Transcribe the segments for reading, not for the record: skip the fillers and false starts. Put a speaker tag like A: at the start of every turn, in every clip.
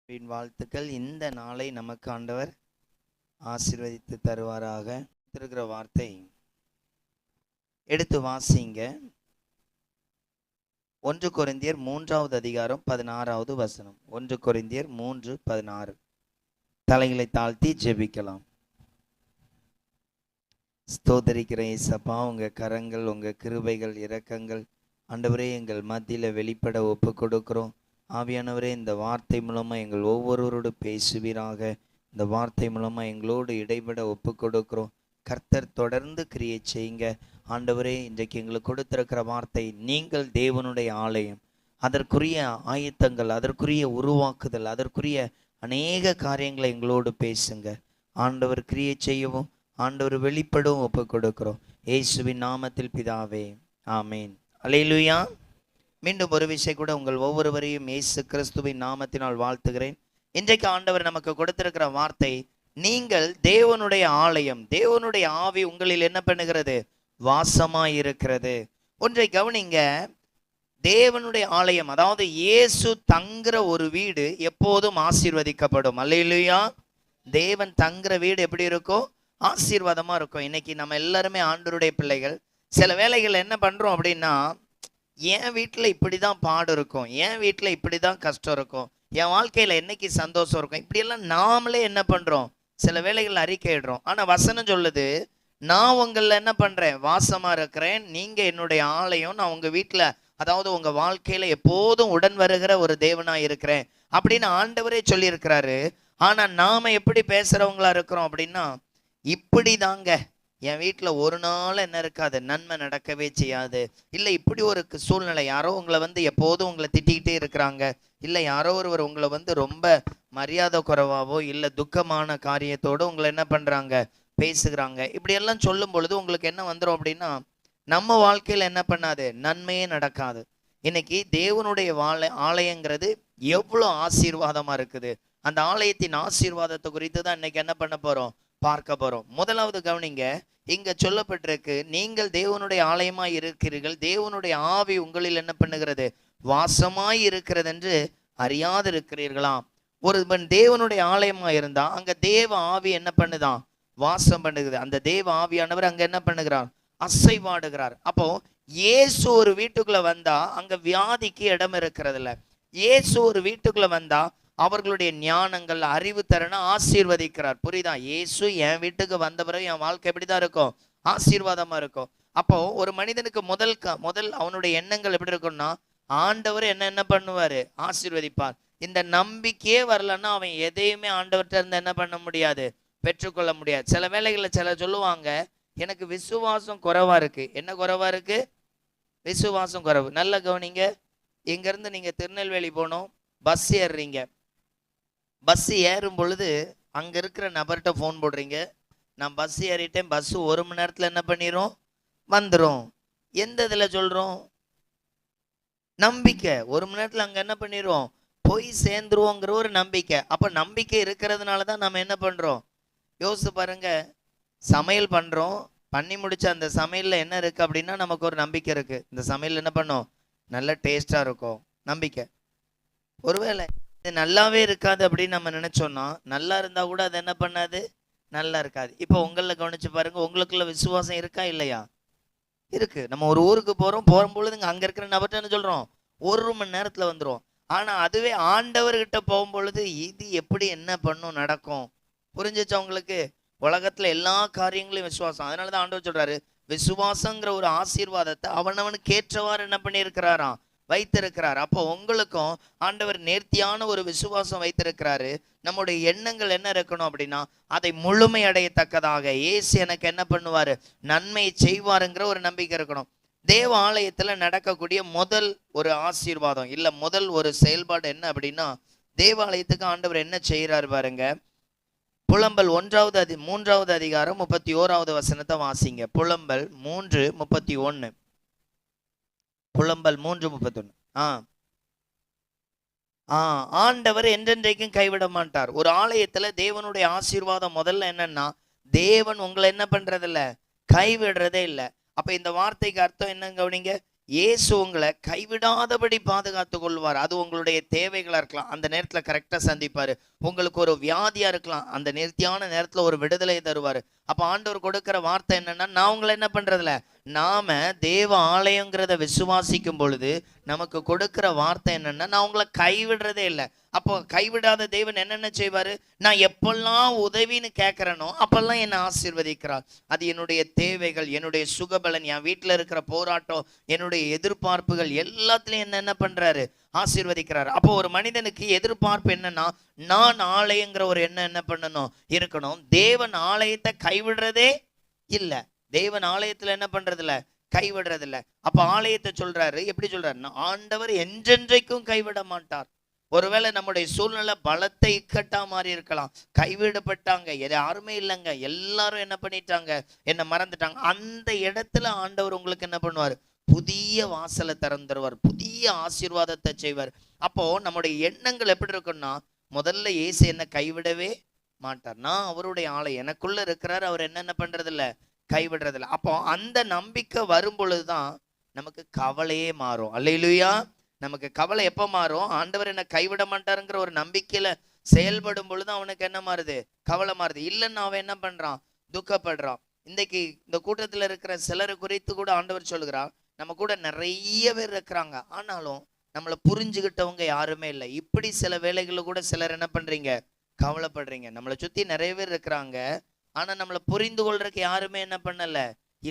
A: வாழ்த்துக்கள். இந்த நாளை நமக்கு ஆண்டவர் ஆசீர்வதித்து தருவாராக. இருக்கிற வார்த்தை எடுத்து வாசிங்க. 1 கொரிந்தியர் 3வது அதிகாரம் 16வது வசனம். 1 கொரிந்தியர் 3:16. தலைகளை தாழ்த்தி ஜெபிக்கலாம். ஸ்தோத்தரிக்கிற இயேசப்பா, உங்க கரங்கள், உங்க கிருபைகள், இரக்கங்கள் ஆண்டவரே எங்கள் மத்தியில வெளிப்பட ஒப்பு கொடுக்கிறோம். ஆவியானவரே, இந்த வார்த்தை மூலமா எங்கள் ஒவ்வொருவரோடு பேசுவீராக. இந்த வார்த்தை மூலமா எங்களோடு இடைபட ஒப்பு கொடுக்கிறோம். கர்த்தர் தொடர்ந்து கிரியை செய்யுங்க. ஆண்டவரே, இன்றைக்கு எங்களுக்கு கொடுத்திருக்கிற வார்த்தை, நீங்கள் தேவனுடைய ஆலயம், அதற்குரிய ஆயத்தங்கள், அதற்குரிய உருவாக்குதல், அதற்குரிய அநேக காரியங்களை எங்களோடு பேசுங்க. ஆண்டவர் கிரியை செய்யவும், ஆண்டவர் வெளிப்படவும் ஒப்பு கொடுக்கிறோம். இயேசுவின் நாமத்தில் பிதாவே, ஆமேன். அல்லேலூயா. மீண்டும் ஒரு விஷயம் கூட உங்கள் ஒவ்வொருவரையும் இயேசு கிறிஸ்துவின் நாமத்தினால் வாழ்த்துகிறேன். இன்றைக்கு ஆண்டவர் நமக்கு கொடுத்திருக்கிற வார்த்தை, நீங்கள் தேவனுடைய ஆலயம், தேவனுடைய ஆவி உங்களில் என்ன பண்ணுகிறது? வாசமாய் இருக்கிறது. ஒன்றை கவனிங்க, தேவனுடைய ஆலயம், அதாவது இயேசு தங்குற ஒரு வீடு எப்போதும் ஆசீர்வதிக்கப்படும். அல்லேலூயா. தேவன் தங்குற வீடு எப்படி இருக்கும்? ஆசீர்வாதமா இருக்கும். இன்னைக்கு நம்ம எல்லாருமே ஆண்டவருடைய பிள்ளைகள். சில வேளைகள் என்ன பண்றோம் அப்படின்னா, என் வீட்டில் இப்படி தான் பாடு இருக்கும், என் வீட்டில் இப்படி தான் கஷ்டம் இருக்கும், என் வாழ்க்கையில் என்னைக்கு சந்தோஷம் இருக்கும், இப்படியெல்லாம் நாமளே என்ன பண்ணுறோம்? சில வேளைகள் அறிக்கையிடுறோம். ஆனால் வசனம் சொல்லுது, நான் உங்களில் என்ன பண்ணுறேன்? வாசமாக இருக்கிறேன், நீங்கள் என்னுடைய ஆலயம், நான் உங்கள் வீட்டில், அதாவது உங்கள் வாழ்க்கையில் எப்போதும் உடன் வருகிற ஒரு தேவனாக இருக்கிறேன் அப்படின்னு ஆண்டவரே சொல்லியிருக்கிறாரு. ஆனால் நாம் எப்படி பேசுகிறவங்களா இருக்கிறோம் அப்படின்னா, இப்படி தாங்க என் வீட்டில் ஒரு நாள் என்ன இருக்காது, நன்மை நடக்கவே செய்யாது. இல்லை இப்படி ஒரு சூழ்நிலை, யாரோ உங்களை எப்போதும் உங்களை திட்டிக்கிட்டே இருக்கிறாங்க, இல்லை யாரோ ஒருவர் உங்களை ரொம்ப மரியாதை குறைவாவோ இல்லை துக்கமான காரியத்தோடு உங்களை என்ன பண்ணுறாங்க, பேசுகிறாங்க. இப்படியெல்லாம் சொல்லும் பொழுது உங்களுக்கு என்ன வந்துடும் அப்படின்னா, நம்ம வாழ்க்கையில் என்ன பண்ணாது, நன்மையே நடக்காது. இன்னைக்கு தேவனுடைய ஆலயங்கிறது எவ்வளோ ஆசீர்வாதமாக இருக்குது. அந்த ஆலயத்தின் ஆசீர்வாதத்தை குறித்து தான் இன்னைக்கு என்ன பண்ண போகிறோம், பார்க்க போறோம். முதலாவது கவனிங்க, இங்க சொல்லப்பட்டிருக்கு, நீங்கள் தேவனுடைய ஆலயமாய் இருக்கிறீர்கள், தேவனுடைய ஆவி உங்களில் என்ன பண்ணுகிறது? வாசமாய் இருக்கிறது என்று அறியாது இருக்கிறீர்களாம். ஒருவன் தேவனுடைய ஆலயமா இருந்தா அங்க தேவ ஆவி என்ன பண்ணுதான்? வாசம் பண்ணுகிறது. அந்த தேவ ஆவியானவர் அங்க என்ன பண்ணுகிறார்? அசைவாடுகிறார். அப்போ இயேசு ஒரு வீட்டுக்குள்ள வந்தா அங்க வியாதிக்கு இடம் இருக்கிறது இல்ல. இயேசு ஒரு வீட்டுக்குள்ள வந்தா அவர்களுடைய ஞானங்கள், அறிவு தரனை ஆசீர்வதிக்கிறார். புரியுதா? இயேசு என் வீட்டுக்கு வந்த பிறகு என் வாழ்க்கை எப்படிதான் இருக்கும்? ஆசீர்வாதமா இருக்கும். அப்போ ஒரு மனிதனுக்கு முதல் அவனுடைய எண்ணங்கள் எப்படி இருக்கும்னா, ஆண்டவர் என்ன பண்ணுவாரு? ஆசீர்வதிப்பார். இந்த நம்பிக்கையே வரலன்னா அவன் எதையுமே ஆண்டவர்கிட்ட இருந்து என்ன பண்ண முடியாது, பெற்றுக்கொள்ள முடியாது. சில வேளைகளில் சில சொல்லுவாங்க, எனக்கு விசுவாசம் குறைவா இருக்கு. என்ன குறைவா இருக்கு? விசுவாசம் குறைவு. நல்ல கவனிங்க, இங்க இருந்து நீங்க திருநெல்வேலி போனோம், பஸ் ஏறுறீங்க. பஸ் ஏறும் பொழுது அங்க இருக்கிற நபர்கிட்ட ஃபோன் போடுறீங்க, நான் பஸ் ஏறிட்டேன், பஸ் 1 மணி நேரத்தில் என்ன பண்ணிரும்? வந்துடும். எந்த இதில் சொல்கிறோம்? நம்பிக்கை. 1 மணி நேரத்தில் அங்கே என்ன பண்ணிடுவோம்? போய் சேர்ந்துருவோங்கிற ஒரு நம்பிக்கை. அப்போ நம்பிக்கை இருக்கிறதுனால தான் நம்ம என்ன பண்ணுறோம்? யோசிச்சு பாருங்க, சமையல் பண்ணுறோம், பண்ணி முடிச்ச அந்த சமையலில் என்ன இருக்குது அப்படின்னா நமக்கு ஒரு நம்பிக்கை இருக்குது, இந்த சமையல் என்ன பண்ணோம், நல்ல டேஸ்ட்டாக இருக்கும், நம்பிக்கை. ஒருவேளை இது நல்லாவே இருக்காது அப்படின்னு நம்ம நினைச்சோம்னா, நல்லா இருந்தா கூட அது என்ன பண்ணாது, நல்லா இருக்காது. இப்போ உங்களில் கவனிச்சு பாருங்க, உங்களுக்குள்ள விசுவாசம் இருக்கா இல்லையா? இருக்கு. நம்ம ஒரு ஊருக்கு போகும் பொழுதுங்க அங்க இருக்கிற நபர்கிட்ட என்ன சொல்றோம்? 1 மணி நேரத்துல வந்துடும். ஆனா அதுவே ஆண்டவர்கிட்ட போகும் பொழுது இது எப்படி என்ன பண்ணும், நடக்கும். புரிஞ்சிச்சா உங்களுக்கு? உலகத்துல எல்லா காரியங்களையும் விசுவாசம். அதனாலதான் ஆண்டவர் சொல்றாரு, விசுவாசங்கிற ஒரு ஆசீர்வாதத்தை அவனவனுக்கு ஏற்றவாறு என்ன பண்ணியிருக்கிறாராம், வைத்திருக்கிறார். அப்போ உங்களுக்கும் ஆண்டவர் நேர்த்தியான ஒரு விசுவாசம் வைத்திருக்கிறாரு. நம்முடைய எண்ணங்கள் என்ன இருக்கணும் அப்படின்னா, அதை முழுமை அடையத்தக்கதாக இயேசு எனக்கு என்ன பண்ணுவாரு, நன்மை செய்வாருங்கிற ஒரு நம்பிக்கை இருக்கணும். தேவ ஆலயத்துல நடக்கக்கூடிய முதல் ஒரு ஆசீர்வாதம் இல்ல முதல் ஒரு செயல்பாடு என்ன அப்படின்னா, தேவாலயத்துக்கு ஆண்டவர் என்ன செய்யறாரு பாருங்க. புலம்பல் 3வது அதிகாரம் 31வது வசனத்தை வாசிங்க. புலம்பல் 3:31. புலம்பல் 3:31. ஆண்டவர் என்றென்றைக்கும் கைவிட மாட்டார். ஒரு ஆலயத்துல தேவனுடைய ஆசீர்வாதம் முதல்ல என்னன்னா, தேவன் உங்களை என்ன பண்றதில்ல, கைவிடுறதே இல்லை. அப்ப இந்த வார்த்தைக்கு அர்த்தம் என்ன கவனிங்க, இயேசு உங்களை கைவிடாதபடி பாதுகாத்து கொள்வார். அது உங்களுடைய தேவைகளா இருக்கலாம், அந்த நேரத்துல கரெக்டா சந்திப்பாரு. உங்களுக்கு ஒரு வியாதியா இருக்கலாம், அந்த நேர்த்தியான நேரத்துல ஒரு விடுதலை தருவாரு. அப்ப ஆண்டவர் கொடுக்கிற வார்த்தை என்னன்னா, நான் உங்களை என்ன பண்றதுல, நாம தேவ ஆலயங்கிறத விசுவாசிக்கும் பொழுது நமக்கு கொடுக்கிற வார்த்தை என்னன்னா, நான் உங்களை கைவிடுறதே இல்லை. அப்போ கைவிடாத தேவன் என்னென்ன செய்வாரு, நான் எப்பெல்லாம் உதவின்னு கேட்கிறேனோ அப்பெல்லாம் என்னை ஆசீர்வதிக்கிறார். அது என்னுடைய தேவைகள், என்னுடைய சுகபலன், என் வீட்டில் இருக்கிற போராட்டம், என்னுடைய எதிர்பார்ப்புகள் எல்லாத்துலயும் என்ன பண்றாரு, ஆசீர்வதிக்கிறார். அப்போ ஒரு மனிதனுக்கு எதிர்பார்ப்பு என்னன்னா, நான் ஆலயங்கிற ஒரு எண்ணம் என்ன பண்ணணும், இருக்கணும். தேவன் ஆலயத்தை கைவிடுறதே இல்ல. தேவன் ஆலயத்துல என்ன பண்றது இல்ல, கைவிடுறது இல்ல. அப்ப ஆலயத்தை சொல்றாரு, எப்படி சொல்றாரு, ஆண்டவர் என்றென்றைக்கும் கைவிட மாட்டார். ஒருவேளை நம்முடைய சூழ்நிலை பலத்தை இக்கட்டா மாறி இருக்கலாம், கைவிடப்பட்டாங்க, யாருமே இல்லைங்க, எல்லாரும் என்ன பண்ணிட்டாங்க, என்ன மறந்துட்டாங்க. அந்த இடத்துல ஆண்டவர் உங்களுக்கு என்ன பண்ணுவார், புதிய வாசலை திறந்துருவார், புதிய ஆசீர்வாதத்தை செய்வார். அப்போ நம்முடைய எண்ணங்கள் எப்படி இருக்குன்னா, முதல்ல இயேசு என்ன கைவிடவே மாட்டார், நான் அவருடைய ஆளை, எனக்குள்ள இருக்கிறார், அவர் என்னென்ன பண்றது இல்ல, கைவிடுறது இல்லை. அப்போ அந்த நம்பிக்கை வரும் பொழுதுதான் நமக்கு கவலையே மாறும். அல்லேலூயா. நமக்கு கவலை எப்ப மாறும், ஆண்டவர் என்ன கைவிட மாட்டாருங்கிற ஒரு நம்பிக்கையில செயல்படும் பொழுது அவனுக்கு என்ன மாறுது, கவலை மாறுது. இல்லைன்னு அவன் என்ன பண்றான், துக்கப்படுறான். இன்றைக்கு இந்த கூட்டத்தில் இருக்கிற சிலரை குறித்து கூட ஆண்டவர் சொல்லுகிறான், நம்ம கூட நிறைய பேர் இருக்கிறாங்க, ஆனாலும் நம்மளை புரிஞ்சுக்கிட்டவங்க யாருமே இல்லை. இப்படி சில வேலைகளில் கூட சிலர் என்ன பண்றீங்க, கவலைப்படுறீங்க. நம்மளை சுத்தி நிறைய பேர் இருக்கிறாங்க, ஆனா நம்மளை புரிந்து கொள்றதுக்கு யாருமே என்ன பண்ணல,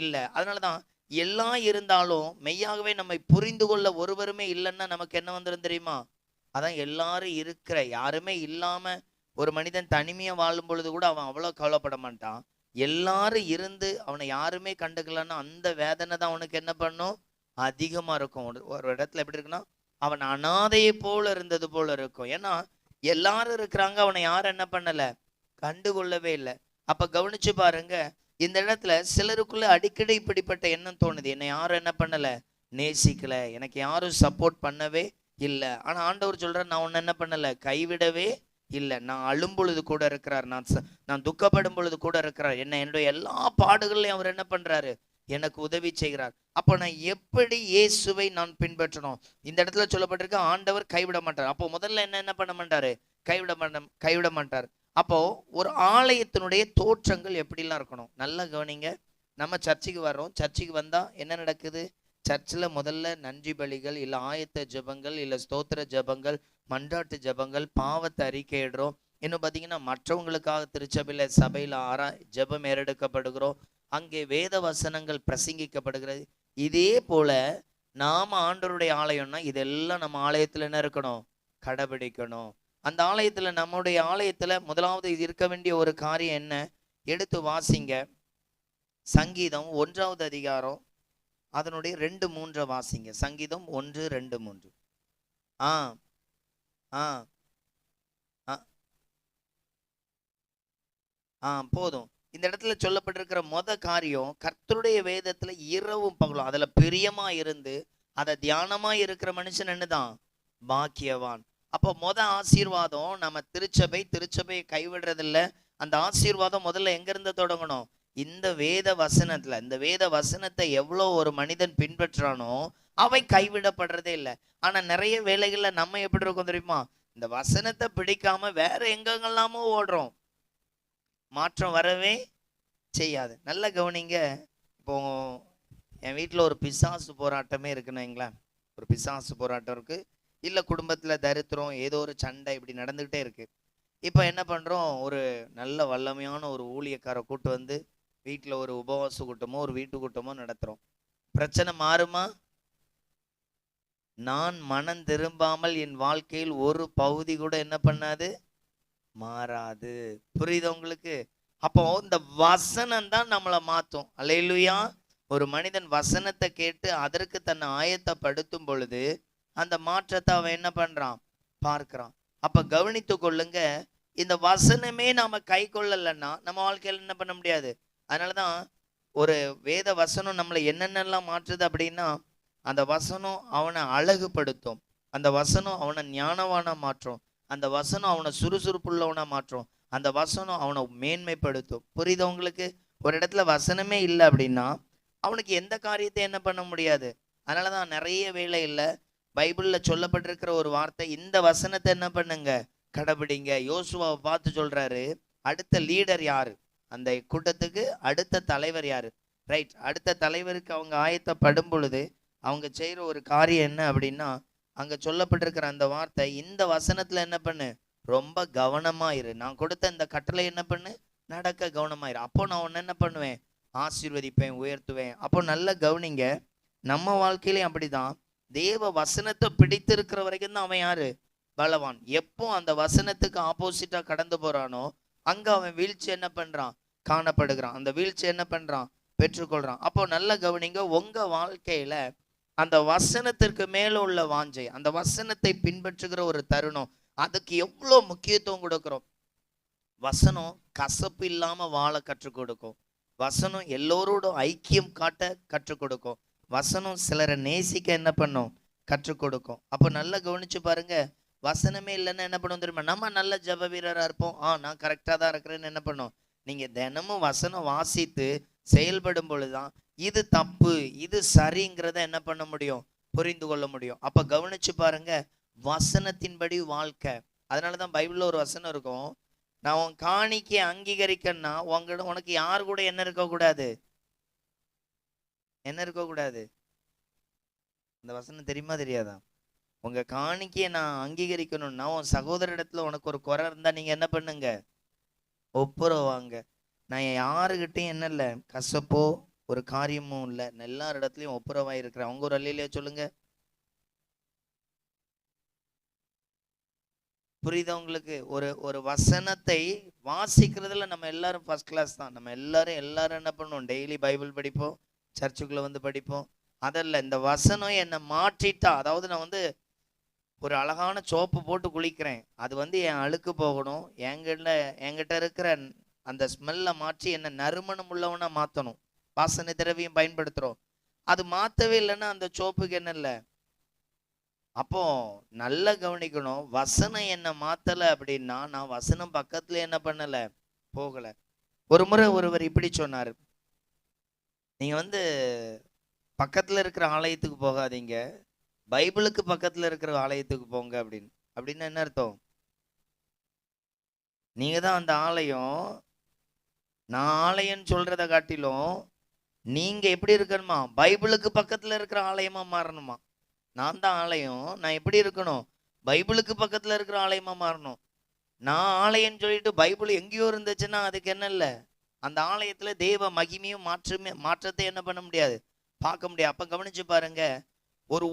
A: இல்லை. அதனாலதான் எல்லாம் இருந்தாலும் மெய்யாகவே நம்மை புரிந்து கொள்ள ஒருவருமே இல்லைன்னா நமக்கு என்ன வந்துடும் தெரியுமா, அதான் எல்லாரும் இருக்கிற, யாருமே இல்லாம ஒரு மனிதன் தனிமையா வாழும் பொழுது கூட அவன் அவ்வளவு கவலைப்பட மாட்டான். எல்லாரும் இருந்து அவனை யாருமே கண்டுக்கலன்னா அந்த வேதனை தான் அவனுக்கு என்ன பண்ணும், அதிகமா இருக்கும். ஒரு இடத்துல எப்படி இருக்குன்னா, அவன் அனாதையை போல இருந்தது போல இருக்கும். ஏன்னா எல்லாரும் இருக்கிறாங்க, அவனை யாரும் என்ன பண்ணல, கண்டுகொள்ளவே இல்லை. அப்ப கவனிச்சு பாருங்க, இந்த இடத்துல சிலருக்குள்ள அடிக்கடி இப்படிப்பட்ட எண்ணம் தோணுது, என்னை யாரும் என்ன பண்ணல, நேசிக்கல, எனக்கு யாரும் சப்போர்ட் பண்ணவே இல்லை. ஆனா ஆண்டவர் சொல்ற, நான் உன்னை என்ன பண்ணல, கைவிடவே இல்லை, நான் அழும் பொழுது கூட இருக்கிறார், நான் துக்கப்படும் பொழுது கூட இருக்கிறார், என்னுடைய எல்லா பாடுகளையும் அவர் என்ன பண்றாரு, எனக்கு உதவி செய்கிறார். அப்போ நான் எப்படி இயேசுவை நான் பின்பற்றணும், இந்த இடத்துல சொல்லப்பட்டிருக்க, ஆண்டவர் கைவிட மாட்டார். அப்போ முதல்ல என்ன பண்ண மாட்டாரு, கைவிட மாட்டார். அப்போ ஒரு ஆலயத்தினுடைய தோற்றங்கள் எப்படிலாம் இருக்கணும், நல்லா கவனிங்க. நம்ம சர்ச்சுக்கு வர்றோம், சர்ச்சுக்கு வந்தா என்ன நடக்குது, சர்ச்சில் முதல்ல நன்றி பலிகள், இல்லை ஆயத்த ஜபங்கள், இல்லை ஸ்தோத்திர ஜபங்கள், மன்றாட்டு ஜபங்கள், பாவத்தை அறிக்கையிடுறோம். இன்னும் பார்த்தீங்கன்னா மற்றவங்களுக்காக திருச்சபையில் சபையில் ஜபம் ஏறெடுக்கப்படுகிறோம், அங்கே வேத வசனங்கள் பிரசங்கிக்கப்படுகிறது. இதே போல நாம ஆண்டவருடைய ஆலயம்னா இதெல்லாம் நம்ம ஆலயத்தில் என்ன இருக்கணும், கடைபிடிக்கணும். அந்த ஆலயத்துல, நம்முடைய ஆலயத்துல முதலாவது இருக்க வேண்டிய ஒரு காரியம் என்ன, எடுத்து வாசிங்க. சங்கீதம் 1வது அதிகாரம் அதனுடைய 2-3 வாசிங்க. சங்கீதம் 1-2-3. ஆ ஆ ஆ போதும். இந்த இடத்துல சொல்லப்பட்டிருக்கிற காரியம், கர்த்தருடைய வேதத்துல இரவும் பகலும் அதுல பிரியமா இருந்து அதை தியானமா இருக்கிற மனுஷன் என்னதான் பாக்கியவான். அப்போ ஆசீர்வாதம், நம்ம திருச்சபையை கைவிடுறதில்ல. அந்த ஆசீர்வாதம் முதல்ல எங்க இருந்து தொடங்கணும், இந்த வேத வசனத்துல. இந்த வேத வசனத்தை எவ்வளோ ஒரு மனிதன் பின்பற்றானோ அவன் கைவிடப்படுறதே இல்லை. ஆனா நிறைய வேலைகள்ல நம்ம எப்படி இருக்கோம் தெரியுமா, இந்த வசனத்தை பிடிக்காம வேற எங்கெல்லாமோ ஓடுறோம், மாற்றம் வரவே செய்யாது. நல்ல கவனிங்க. இப்போ என் வீட்டில் ஒரு பிசாசு போராட்டமே இருக்குன்னு வைங்களேன், ஒரு பிசாசு போராட்டம் இருக்கு, இல்லை குடும்பத்தில் தரித்திரம், ஏதோ ஒரு சண்டை இப்படி நடந்துக்கிட்டே இருக்கு. இப்போ என்ன பண்ணுறோம், ஒரு நல்ல வல்லமையான ஒரு ஊழியக்காரை கூட்டு வந்து வீட்டில் ஒரு உபவாச கூட்டமோ ஒரு வீட்டு கூட்டமோ நடத்துகிறோம். பிரச்சனை மாறுமா, நான் மனம் திரும்பாமல் என் வாழ்க்கையில் ஒரு பகுதி கூட என்ன பண்ணாது, மாறாது. புரியுது உங்களுக்கு? அப்போ இந்த வசனம் தான் நம்மளை மாற்றும். அல்லேலூயா. ஒரு மனிதன் வசனத்தை கேட்டு அதற்கு தன்னை ஆயத்தப்படுத்தும் பொழுது அந்த மாற்றத்தை அவன் என்ன பண்றான், பார்க்கிறான். அப்ப கவனித்து கொள்ளுங்க, இந்த வசனமே நாம கை கொள்ளலைன்னா நம்ம வாழ்க்கையில என்ன பண்ண முடியாது. அதனாலதான் ஒரு வேத வசனம் நம்மளை என்னென்னலாம் மாற்றுது அப்படின்னா, அந்த வசனம் அவனை அழகுபடுத்தும், அந்த வசனம் அவனை ஞானவானா மாற்றும், அந்த வசனம் அவனை சுறுசுறுப்புள்ளவனா மாற்றும், அந்த வசனம் அவனை மேன்மைப்படுத்தும். புரியுது உங்களுக்கு? ஒரு இடத்துல வசனமே இல்லை அப்படின்னா அவனுக்கு எந்த காரியத்தை என்ன பண்ண முடியாது, அதனாலதான் நிறைய வேளையில பைபிள்ல சொல்லப்பட்டிருக்கிற ஒரு வார்த்தை, இந்த வசனத்தை என்ன பண்ணுங்க, கடைபிடிங்க. யோசுவாவை பார்த்து சொல்றாரு, அடுத்த லீடர் யாரு, அந்த கூட்டத்துக்கு அடுத்த தலைவர் யாரு, ரைட், அடுத்த தலைவருக்கு அவங்க ஆயத்தப்படும் பொழுது அவங்க செய்யற ஒரு காரியம் என்ன அப்படின்னா, அங்க சொல்லப்பட்டிருக்கிற அந்த வார்த்தை, இந்த வசனத்துல என்ன பண்ணு, ரொம்ப கவனமா இரு, நான் கொடுத்த இந்த கட்டளை என்ன பண்ணு, நடக்க கவனமாயிரு, அப்போ நான் உன்ன என்ன பண்ணுவேன், ஆசீர்வதிப்பேன், உயர்த்துவேன். அப்போ நல்ல கவனிங்க, நம்ம வாழ்க்கையிலையும் அப்படிதான். தேவ வசனத்தை பிடித்திருக்கிற வரைக்கும் தான் அவன் யாரு, பலவான். எப்போ அந்த வசனத்துக்கு ஆப்போசிட்டா கடந்து போறானோ அங்க அவன் வீழ்ச்சி என்ன பண்றான், காணப்படுகிறான். அந்த வீழ்ச்சி என்ன பண்றான், பெற்றுக்கொள்றான். அப்போ நல்ல கவனிங்க, உங்க வாழ்க்கையில அந்த வசனத்திற்கு மேல உள்ள வாஞ்சை, அந்த வசனத்தை பின்பற்றுகிற ஒரு தருணம், அதுக்கு எவ்வளவு முக்கியத்துவம் கொடுக்கிறோம். வசனம் கசப்பு இல்லாம வாழ கற்றுக் கொடுக்கும். வசனம் எல்லோரோட ஐக்கியம் காட்ட கற்றுக் கொடுக்கும். வசனம் சிலரை நேசிக்க என்ன பண்ணும், கற்றுக் கொடுக்கும். அப்போ நல்லா கவனிச்சு பாருங்க, வசனமே இல்லைன்னா என்ன பண்ணுவோம் தெரியுமா, நம்ம நல்ல ஜப வீரரா இருப்போம், நான் கரெக்டா தான் இருக்கிறேன்னு என்ன பண்ணும். நீங்க தினமும் வசனம் வாசித்து செயல்படும் பொழுதுதான் இது தப்பு இது சரிங்கிறத என்ன பண்ண முடியும், புரிந்து கொள்ள முடியும். அப்ப கவனிச்சு பாருங்க, வசனத்தின்படி வாழ்க்கை. அதனாலதான் பைபிள்ல ஒரு வசனம் இருக்கும், நான் உன் காணிக்கை அங்கீகரிக்கன்னா உனக்கு யாரு கூட என்ன இருக்க கூடாது, என்ன இருக்க கூடாது. இந்த வசனம் தெரியுமா தெரியாதா? உங்க காணிக்கையை நான் அங்கீகரிக்கணும்னா உன் சகோதரிடத்துல உனக்கு ஒரு குறை இருந்தா நீங்க என்ன பண்ணுங்க, ஒப்புரவாங்க. நான் யாருகிட்டையும் என்ன இல்லை, கசப்போ ஒரு காரியமும் இல்லை, எல்லார் இடத்துலயும் ஒப்புரவாய் இருக்கிறேன். அவங்க ஒரு அல்லையிலேயே சொல்லுங்க. புரியுதா உங்களுக்கு? ஒரு வசனத்தை வாசிக்கிறதுல நம்ம எல்லாரும் ஃபர்ஸ்ட் கிளாஸ் தான். நம்ம எல்லாரும் என்ன பண்ணுவோம், டெய்லி பைபிள் படிப்போம், சர்ச்சுக்குள்ள வந்து படிப்போம். அதல்ல, இந்த வசனம் என்னை மாற்றிட்டா, அதாவது நான் வந்து ஒரு அழகான சோப்பு போட்டு குளிக்கிறேன், அது வந்து என் அழுக்கு போகணும், என்கிட்ட இருக்கிற அந்த ஸ்மெல்லை மாற்றி என்ன நறுமணம் உள்ளவனா மாற்றணும். வாசனை திரவியம் பயன்படுத்துகிறோம், அது மாற்றவே இல்லைன்னா அந்த சோப்புக்கு என்ன இல்லை. அப்போ நல்லா கவனிக்கணும், வசனம் என்ன மாத்தலை அப்படின்னா நான் வசனம் பக்கத்துல என்ன பண்ணலை, போகலை. ஒரு முறை ஒருவர் இப்படி சொன்னார், நீங்க வந்து பக்கத்துல இருக்கிற ஆலயத்துக்கு போகாதீங்க, பைபிளுக்கு பக்கத்துல இருக்கிற ஆலயத்துக்கு போங்க அப்படின்னு. அப்படின்னு என்ன அர்த்தம்? நீங்க தான் அந்த ஆலயம். நான் ஆலயம்னு சொல்றதை காட்டிலும் நீங்க எப்படி இருக்கணுமா, பைபிளுக்கு பக்கத்துல இருக்கிற ஆலயமா மாறணுமா. நான் தான் ஆலயம், நான் எப்படி இருக்கணும், பைபிளுக்கு பக்கத்துல இருக்கிற ஆலயமா மாறணும். நான் ஆலயம்னு சொல்லிட்டு பைபிள் எங்கேயோ இருந்துச்சுன்னா அதுக்கு என்ன இல்லை, அந்த ஆலயத்துல தேவ மகிமையும் மாற்றத்தை என்ன பண்ண முடியாது, பார்க்க முடியாது. அப்ப கவனிச்சு பாருங்க, ஒரு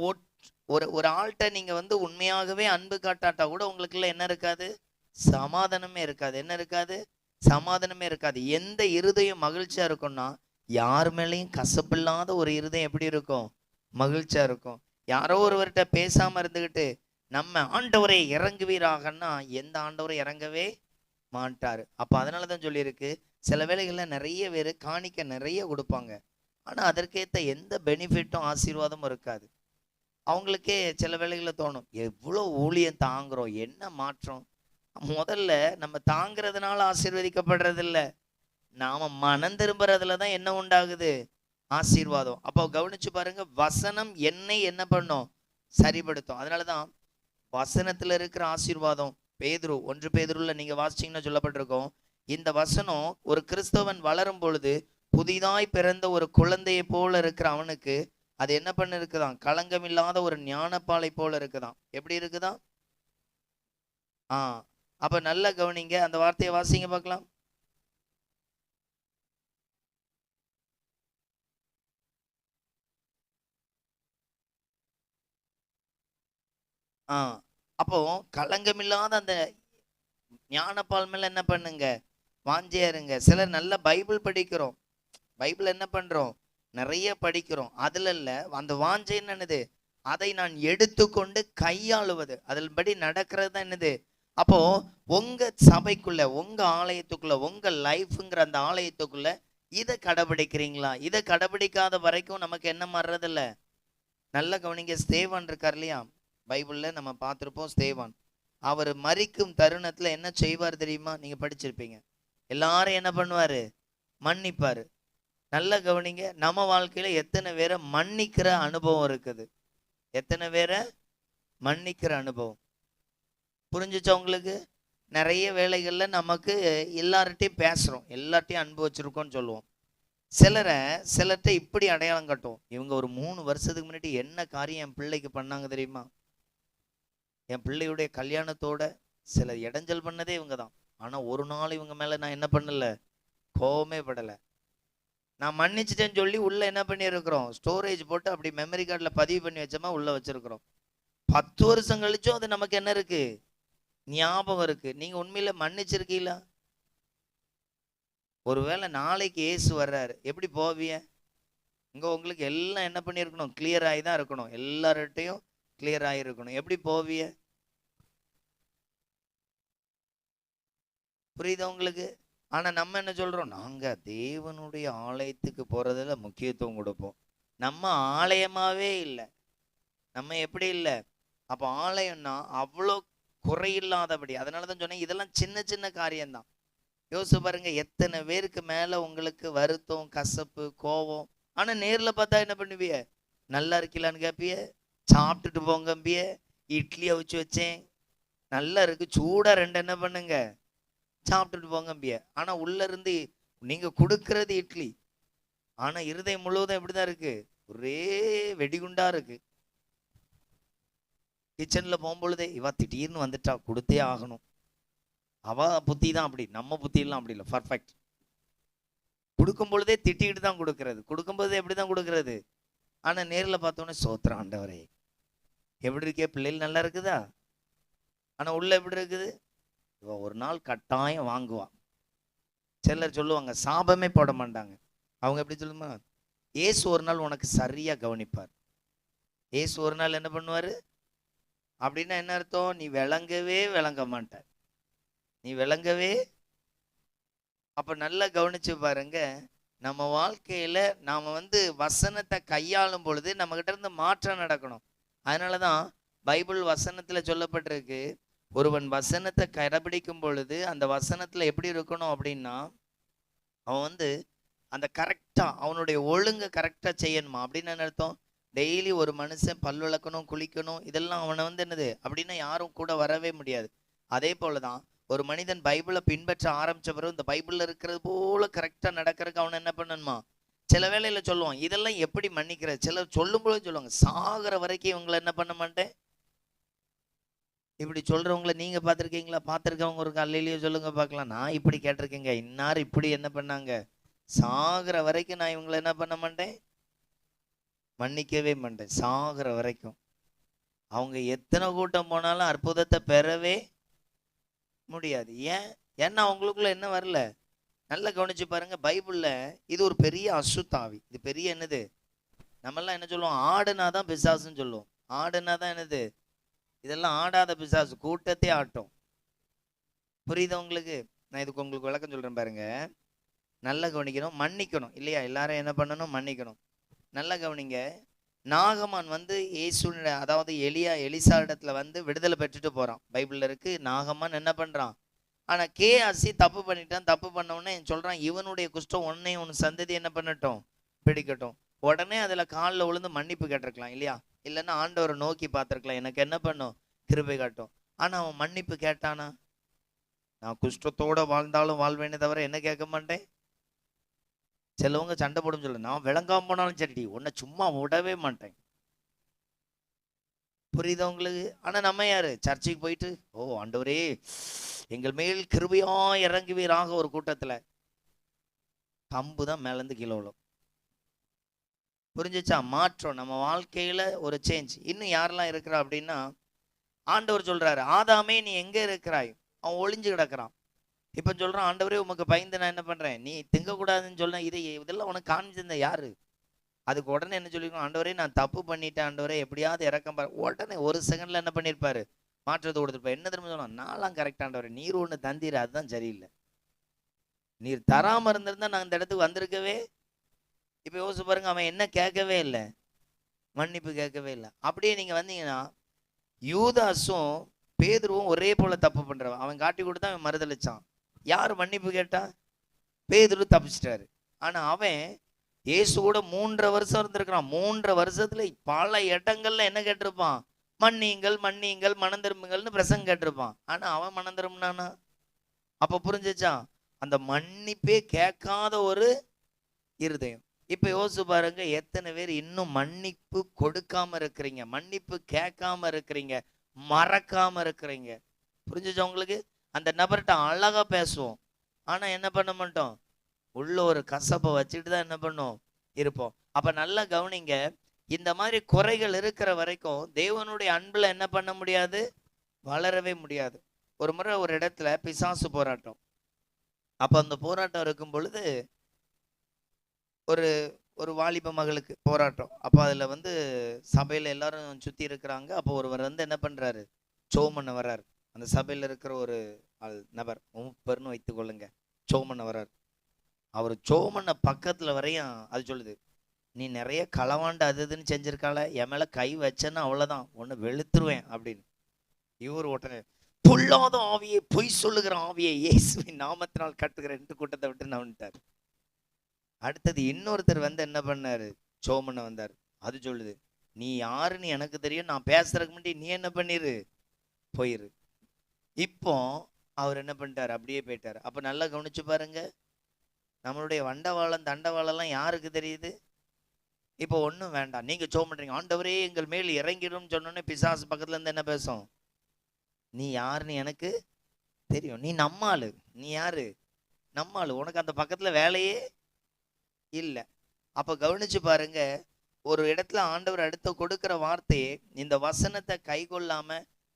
A: ஒரு ஆள்கிட்ட நீங்க வந்து உண்மையாகவே அன்பு காட்டாட்டா கூட உங்களுக்குள்ள என்ன இருக்காது, சமாதானமே இருக்காது. என்ன இருக்காது, சமாதானமே இருக்காது. எந்த இருதயம் மகிழ்ச்சியா இருக்கும்னா, யார் மேலேயும் கசப்பில்லாத ஒரு இருதயம் எப்படி இருக்கும், மகிழ்ச்சியா இருக்கும். யாரோ ஒருவர்கிட்ட பேசாம இருந்துகிட்டு நம்ம ஆண்டவரை இறங்குவீராகன்னா எந்த ஆண்டவரை இறங்கவே மாட்டாரு. அப்ப அதனாலதான் சொல்லியிருக்கு, சில வேளைகள்ல நிறைய பேர் காணிக்க நிறைய கொடுப்பாங்க, ஆனா அதற்கேற்ற எந்த பெனிஃபிட்டும் ஆசீர்வாதமும் இருக்காது. அவங்களுக்கே சில வேளைகளில் தோணும், எவ்வளோ ஊழியம் தாங்குறோம், என்ன மாற்றம். முதல்ல நம்ம தாங்கிறதுனால ஆசீர்வதிக்கப்படுறது இல்லை, நாம மனம் திரும்புறதுல தான் என்ன உண்டாகுது, ஆசீர்வாதம். அப்போ கவனிச்சு பாருங்க, வசனம் என்னை என்ன பண்ணும், சரிபடுத்தும். அதனாலதான் வசனத்துல இருக்கிற ஆசீர்வாதம். பேதுரு 1 பேதுருல நீங்க வாசிச்சீங்கன்னா சொல்லப்பட்டிருக்கோம், இந்த வசனம் ஒரு கிறிஸ்தவன் வளரும் பொழுது புதிதாய் பிறந்த ஒரு குழந்தையை போல இருக்கிற அவனுக்கு அது என்ன பண்ண இருக்குதான், களங்கம் இல்லாத ஒரு ஞானப்பாலை போல இருக்குதான். எப்படி இருக்குதான்? அப்ப நல்ல கவனிங்க, அந்த வார்த்தையை வாசிங்க பார்க்கலாம். அப்போ களங்கமில்லாத அந்த ஞானப்பால் மேல என்ன பண்ணுங்க, வாஞ்சியா இருங்க. சிலர் நல்ல பைபிள் படிக்கிறோம், பைபிள் என்ன பண்றோம், நிறைய படிக்கிறோம், அதுல இல்ல அந்த வாஞ்சை என்னது, அதை நான் எடுத்துக்கொண்டு கையாளுவது, அதில் படி நடக்கிறது தான் என்னது. அப்போ உங்க சபைக்குள்ள, உங்க ஆலயத்துக்குள்ள, உங்க லைஃப்ங்கிற அந்த ஆலயத்துக்குள்ள இதை கடைபிடிக்கிறீங்களா? இதை கடைபிடிக்காத வரைக்கும் நமக்கு என்ன மாறுறதில்ல. நல்ல கவனிங்க, ஸ்தேவான் இருக்கார் இல்லையா, பைபிள்ல நம்ம பார்த்திருப்போம். ஸ்தேவான் அவர் மரிக்கும் தருணத்துல என்ன செய்வார் தெரியுமா? நீங்க படிச்சிருப்பீங்க. எல்லாரும் என்ன பண்ணுவாரு, மன்னிப்பாரு. நல்ல கவனிங்க, நம்ம வாழ்க்கையில எத்தனை பேரை மன்னிக்கிற அனுபவம் இருக்குது? எத்தனை பேரை மன்னிக்கிற அனுபவம் புரிஞ்சுச்சா உங்களுக்கு? நிறைய வேலைகள்ல நமக்கு எல்லார்ட்டையும் பேசுறோம், எல்லார்ட்டையும் அன்பு வச்சிருக்கோம்னு சொல்லுவோம். சிலர்கிட்ட இப்படி அடையாளம் காட்டும், இவங்க ஒரு 3 வருஷத்துக்கு முன்னாடி என்ன காரியம் என் பிள்ளைக்கு பண்ணாங்க தெரியுமா? என் பிள்ளையுடைய கல்யாணத்தோட சில இடைஞ்சல் பண்ணதே இவங்க தான். ஆனா ஒரு நாள் இவங்க மேல நான் என்ன பண்ணல, கோவமே படலை. நான் மன்னிச்சிட்டேன்னு சொல்லி உள்ள என்ன பண்ணியிருக்கிறோம், ஸ்டோரேஜ் போட்டு அப்படி மெமரி கார்டில் பதிவு பண்ணி வச்சோமா உள்ள வச்சிருக்கிறோம். 10 வருஷம் கழிச்சும் அது நமக்கு என்ன இருக்கு, ஞாபகம் இருக்கு. நீங்க உண்மையில மன்னிச்சிருக்கீங்களா? ஒருவேளை நாளைக்கு இயேசு வர்றாரு, எப்படி போவிய? இங்க உங்களுக்கு எல்லாம் என்ன பண்ணியிருக்கணும், கிளியர் ஆகி தான் இருக்கணும், எல்லார்ட்டையும் கிளியர் ஆகி இருக்கணும். எப்படி போவிய? புரியுதா உங்களுக்கு? ஆனா நம்ம என்ன சொல்றோம், நாங்க தேவனுடைய ஆலயத்துக்கு போறதுல முக்கியத்துவம் கொடுப்போம். நம்ம ஆலயமாவே இல்லை. நம்ம எப்படி இல்லை? அப்போ ஆலயம்னா அவ்வளோ குறையில்லாதபடி. அதனாலதான் சொன்னேன், இதெல்லாம் சின்ன சின்ன காரியம்தான். யோசிச்சு பாருங்க, எத்தனை பேருக்கு மேல உங்களுக்கு வருத்தம், கசப்பு, கோபம். ஆனா நேர்ல பார்த்தா என்ன பண்ணுவிய, நல்லா இருக்கலான்னு கேப்பிய, சாப்பிட்டுட்டு போங்கம்பிய, இட்லி அவிச்சு வச்சேன் நல்லா இருக்கு, சூடா 2 என்ன பண்ணுங்க சாப்பிட்டுட்டு போங்கம்பிய. ஆனா உள்ள இருந்து நீங்க கொடுக்கறது இட்லி, ஆனா இருதயம் முழுவதும் எப்படிதான் இருக்கு, ஒரே வெடிகுண்டா இருக்கு. கிச்சன்ல போகும்பொழுதே இவ திடீர்னு வந்துட்டா, கொடுத்தே ஆகணும். அவ புத்தி தான் அப்படி, நம்ம புத்தி எல்லாம் அப்படி இல்லை, பர்ஃபெக்ட். கொடுக்கும் பொழுதே திட்டிக்கிட்டு தான் கொடுக்கறது, கொடுக்கும்போது எப்படிதான் கொடுக்கறது. ஆனா நேரில் பார்த்தோன்னே சோத்திரம் ஆண்டவரே, எப்படி இருக்கே, பிள்ளைகள் நல்லா இருக்குதா? ஆனா உள்ள எப்படி இருக்குது, இவ ஒரு நாள் கட்டாயம் வாங்குவா. சிலர் சொல்லுவாங்க சாபமே போட மாட்டாங்க. அவங்க எப்படி சொல்லுமா, ஏசு ஒரு நாள் உனக்கு சரியா கவனிப்பார். ஏசு ஒரு நாள் என்ன பண்ணுவாரு அப்படின்னா என்ன அர்த்தம், நீ விளங்கவே விளங்க மாட்ட, நீ விளங்கவே. அப்ப நல்லா கவனிச்சு பாருங்க, நம்ம வாழ்க்கையில நாம வசனத்தை கையாளும் பொழுது நம்ம கிட்ட இருந்து மாற்றம் நடக்கணும். அதனாலதான் பைபிள் வசனத்துல சொல்லப்பட்டிருக்கு, ஒருவன் வசனத்தை கடைபிடிக்கும் பொழுது அந்த வசனத்துல எப்படி இருக்கணும் அப்படின்னா, அவன் அந்த கரெக்டா அவனுடைய ஒழுங்க கரெக்டா செய்யணுமா. அப்படின்னு என்ன அர்த்தம், டெய்லி ஒரு மனுஷன் பல் விளக்கணும், குளிக்கணும், இதெல்லாம் அவனை என்னது அப்படின்னா யாரும் கூட வரவே முடியாது. அதே போலதான் ஒரு மனிதன் பைபிளை பின்பற்ற ஆரம்பிச்ச பிறகு இந்த பைபிள்ல இருக்கிறது போல கரெக்டா நடக்கிறதுக்கு அவன் என்ன பண்ணணுமா. சில வேளையில சொல்லுவான், இதெல்லாம் எப்படி மன்னிக்கிறது. சிலர் சொல்லும் போது சொல்லுவாங்க, சாகிற வரைக்கும் இவங்களை என்ன பண்ண மாட்டேன். இப்படி சொல்றவங்களை நீங்க பார்த்துருக்கீங்களா? பார்த்துருக்கவங்க ஒரு அல்லையிலேயே சொல்லுங்க பார்க்கலாம். நான் இப்படி கேட்டிருக்கேங்க, இன்னார் இப்படி என்ன பண்ணாங்க, சாகிற வரைக்கும் நான் இவங்களை என்ன பண்ண மாட்டேன், மன்னிக்கவே மாட்டேன். சாகிற வரைக்கும் அவங்க எத்தனை கூட்டம் போனாலும் அற்புதத்தை பெறவே முடியாது. ஏன்னா அவங்களுக்குள்ள என்ன வரல. நல்லா கவனிச்சு பாருங்க, பைபிள்ல இது ஒரு பெரிய அசுத்தாவி. இது பெரிய என்னது, நம்மெல்லாம் என்ன சொல்லுவோம், ஆடுனாதான் பிசாசுன்னு சொல்லுவோம். ஆடுனாதான் என்னது, இதெல்லாம் ஆடாத பிசாசு, கூட்டத்தை ஆட்டும். புரியுது உங்களுக்கு? நான் இதுக்கு உங்களுக்கு விளக்கம் சொல்றேன் பாருங்க. நல்லா கவனிக்கணும், மன்னிக்கணும் இல்லையா? எல்லாரும் என்ன பண்ணணும், மன்னிக்கணும். நல்லா கவனிங்க, நாகமான் இயேசு அதாவது எலிசா இடத்துல விடுதலை பெற்றுட்டு போறான். பைபிள்ல இருக்கு, நாகமான் என்ன பண்றான், ஆனா கேஆசி தப்பு பண்ணிட்டான். தப்பு பண்ண உடனே சொல்றான், இவனுடைய குஷ்டம் உன்னையும் உன் சந்ததி என்ன பண்ணட்டும், பிடிக்கட்டும். உடனே அதுல காலில் விழுந்து மன்னிப்பு கேட்டிருக்கலாம் இல்லையா? இல்லைன்னா ஆண்டவரை நோக்கி பார்த்திருக்கலாம், எனக்கு என்ன பண்ணும், கிருபை காட்டும். ஆனா அவன் மன்னிப்பு கேட்டானா? நான் குஷ்டத்தோட வாழ்ந்தாலும் வாழ்வேனே தவிர என்ன கேட்க மாட்டேன். சிலவங்க சண்டை போடும் சொல்ல, நான் விளங்காம போனாலும் சரி உன்னை சும்மா விடவே மாட்டேன். புரியுதா உங்களுக்கு? ஆனா நம்ம யாரு, சர்ச்சைக்கு போயிட்டு ஓ ஆண்டவரே எங்கள் மேல் கிருபையா இறங்குவீராக ஒரு கூட்டத்துல கம்பு தான் மேல இருந்து கீழே விழும். புரிஞ்சுச்சா? மாற்றம் நம்ம வாழ்க்கையில ஒரு சேஞ்ச். இன்னும் யாரெல்லாம் இருக்கிறா அப்படின்னா, ஆண்டவர் சொல்றாரு, ஆதாமே நீ எங்க இருக்கிறாய், அவன் ஒளிஞ்சு கிடக்குறான். இப்ப சொல்றான், ஆண்டவரே உமக்கு பயந்து நான் என்ன பண்றேன், நீ திங்கக்கூடாதுன்னு சொல்ல, இதெல்லாம் உனக்கு காமிச்சிருந்த யாரு? அதுக்கு உடனே என்ன சொல்லிருக்கோம், ஆண்டவரே நான் தப்பு பண்ணிட்டேன் ஆண்டவரே, எப்படியாவது இறக்கம் பாரு. உடனே ஒரு செகண்ட்ல என்ன பண்ணிருப்பாரு, மாற்றத்தை கொடுத்துருப்பாரு. என்ன திரும்ப சொல்லணும், நான்லாம் கரெக்ட் ஆண்டவரே, நீர் ஒண்ணு தந்தீர், அதுதான் சரியில்லை. நீர் தராம இருந்திருந்தா நான் இந்த இடத்துக்கு வந்திருக்கவே. இப்ப யோசிச்சு பாருங்க, அவன் என்ன கேட்கவே இல்லை, மன்னிப்பு கேட்கவே இல்லை. அப்படியே நீங்க வந்தீங்கன்னா, யூதாசும் பேதுருவும் ஒரே போல தப்பு பண்றவன். அவன் காட்டி கொடுத்தா அவன் மறுதளிச்சான். யாரு மன்னிப்பு கேட்டா? பேதுரு தப்பிச்சிட்டாரு. ஆனா அவன் இயேசு கூட 3.5 வருஷம் இருந்திருக்கிறான். 3.5 வருஷத்துல பல இடங்கள்ல என்ன கேட்டிருப்பான்? மன்னியுங்கள், மன்னியுங்கள், மனம் திரும்புங்கள்னு பிரசங்கம் கேட்டிருப்பான். ஆனா அவன் மனம் திரும்பினானா? அப்ப புரிஞ்சுச்சா? அந்த மன்னிப்பே கேட்காத ஒரு இருதயம். இப்ப யோசிச்சு பாருங்க, எத்தனை பேர் இன்னும் மன்னிப்பு கொடுக்காம இருக்கிறீங்க, மன்னிப்பு கேட்காம இருக்கிறீங்க, மறக்காம இருக்கிறீங்க. புரிஞ்சுச்சா உங்களுக்கு? அந்த நபர்கிட்ட அழகா பேசுவோம், ஆனா என்ன பண்ண மாட்டோம்? உள்ள ஒரு கசப்பை வச்சுட்டு தான் என்ன பண்ணும் இருப்போம். அப்ப நல்லா கவனிங்க, இந்த மாதிரி குறைகள் இருக்கிற வரைக்கும் தேவனுடைய அன்புல என்ன பண்ண முடியாது? வளரவே முடியாது. ஒரு முறை ஒரு இடத்துல பிசாசு போராட்டம். அப்ப அந்த போராட்டம் இருக்கும் பொழுது ஒரு ஒரு வாலிப மகளுக்கு போராட்டம். அப்ப அதுல வந்து சபையில எல்லாரும் சுத்தி இருக்கிறாங்க. அப்போ ஒருவர் வந்து என்ன பண்றாரு? சோமண்ண வர்றாரு. அந்த சபையில இருக்கிற ஒரு நபர், மூப்பர்னு வைத்துக் கொள்ளுங்க, சோமண்ண வர்றாரு. அவர் சோமண்ண பக்கத்துல வரையும் அது சொல்லுது, நீ நிறைய களவாண்டு அது இதுன்னு செஞ்சிருக்கால, என் மேல கை வச்சேன்னா அவ்வளவுதான், ஒன்னு வெளுத்துருவேன் அப்படின்னு. இவர் உடனே, பொல்லாத ஆவியை, பொய் சொல்லுகிற ஆவியை இயேசுவின் நாமத்தினால் கட்டுகிறேன் கூட்டத்தை விட்டு நவன்ட்டார். அடுத்தது இன்னொருத்தர் வந்து என்ன பண்ணாரு? சோமண்ண வந்தார். அது சொல்லுது, நீ யாருன்னு எனக்கு தெரியும், நான் பேசுறதுக்கு முன்னாடி நீ என்ன பண்ணிரு, போயிரு. இப்போ அவர் என்ன பண்ணிட்டாரு? அப்படியே போயிட்டாரு. அப்ப நல்லா கவனிச்சு பாருங்க, நம்மளுடைய வண்டவாளம் தண்டவாளம் யாருக்கு தெரியுது? இப்போ ஒன்றும் வேண்டாம், நீங்க ஜெபம் பண்றீங்க, ஆண்டவரே எங்கள் மேல் இறங்கிடும் சொன்னோன்னே பிசாசு பக்கத்துல இருந்து என்ன பேசும்? நீ யாருன்னு எனக்கு தெரியும், நீ நம்மாளு, நீ யாரு? நம்மாளு, உனக்கு அந்த பக்கத்துல வேலையே இல்லை. அப்ப கவனிச்சு பாருங்க, ஒரு இடத்துல ஆண்டவர் அடுத்து கொடுக்கிற வார்த்தையே, இந்த வசனத்தை கை கொள்ளாம,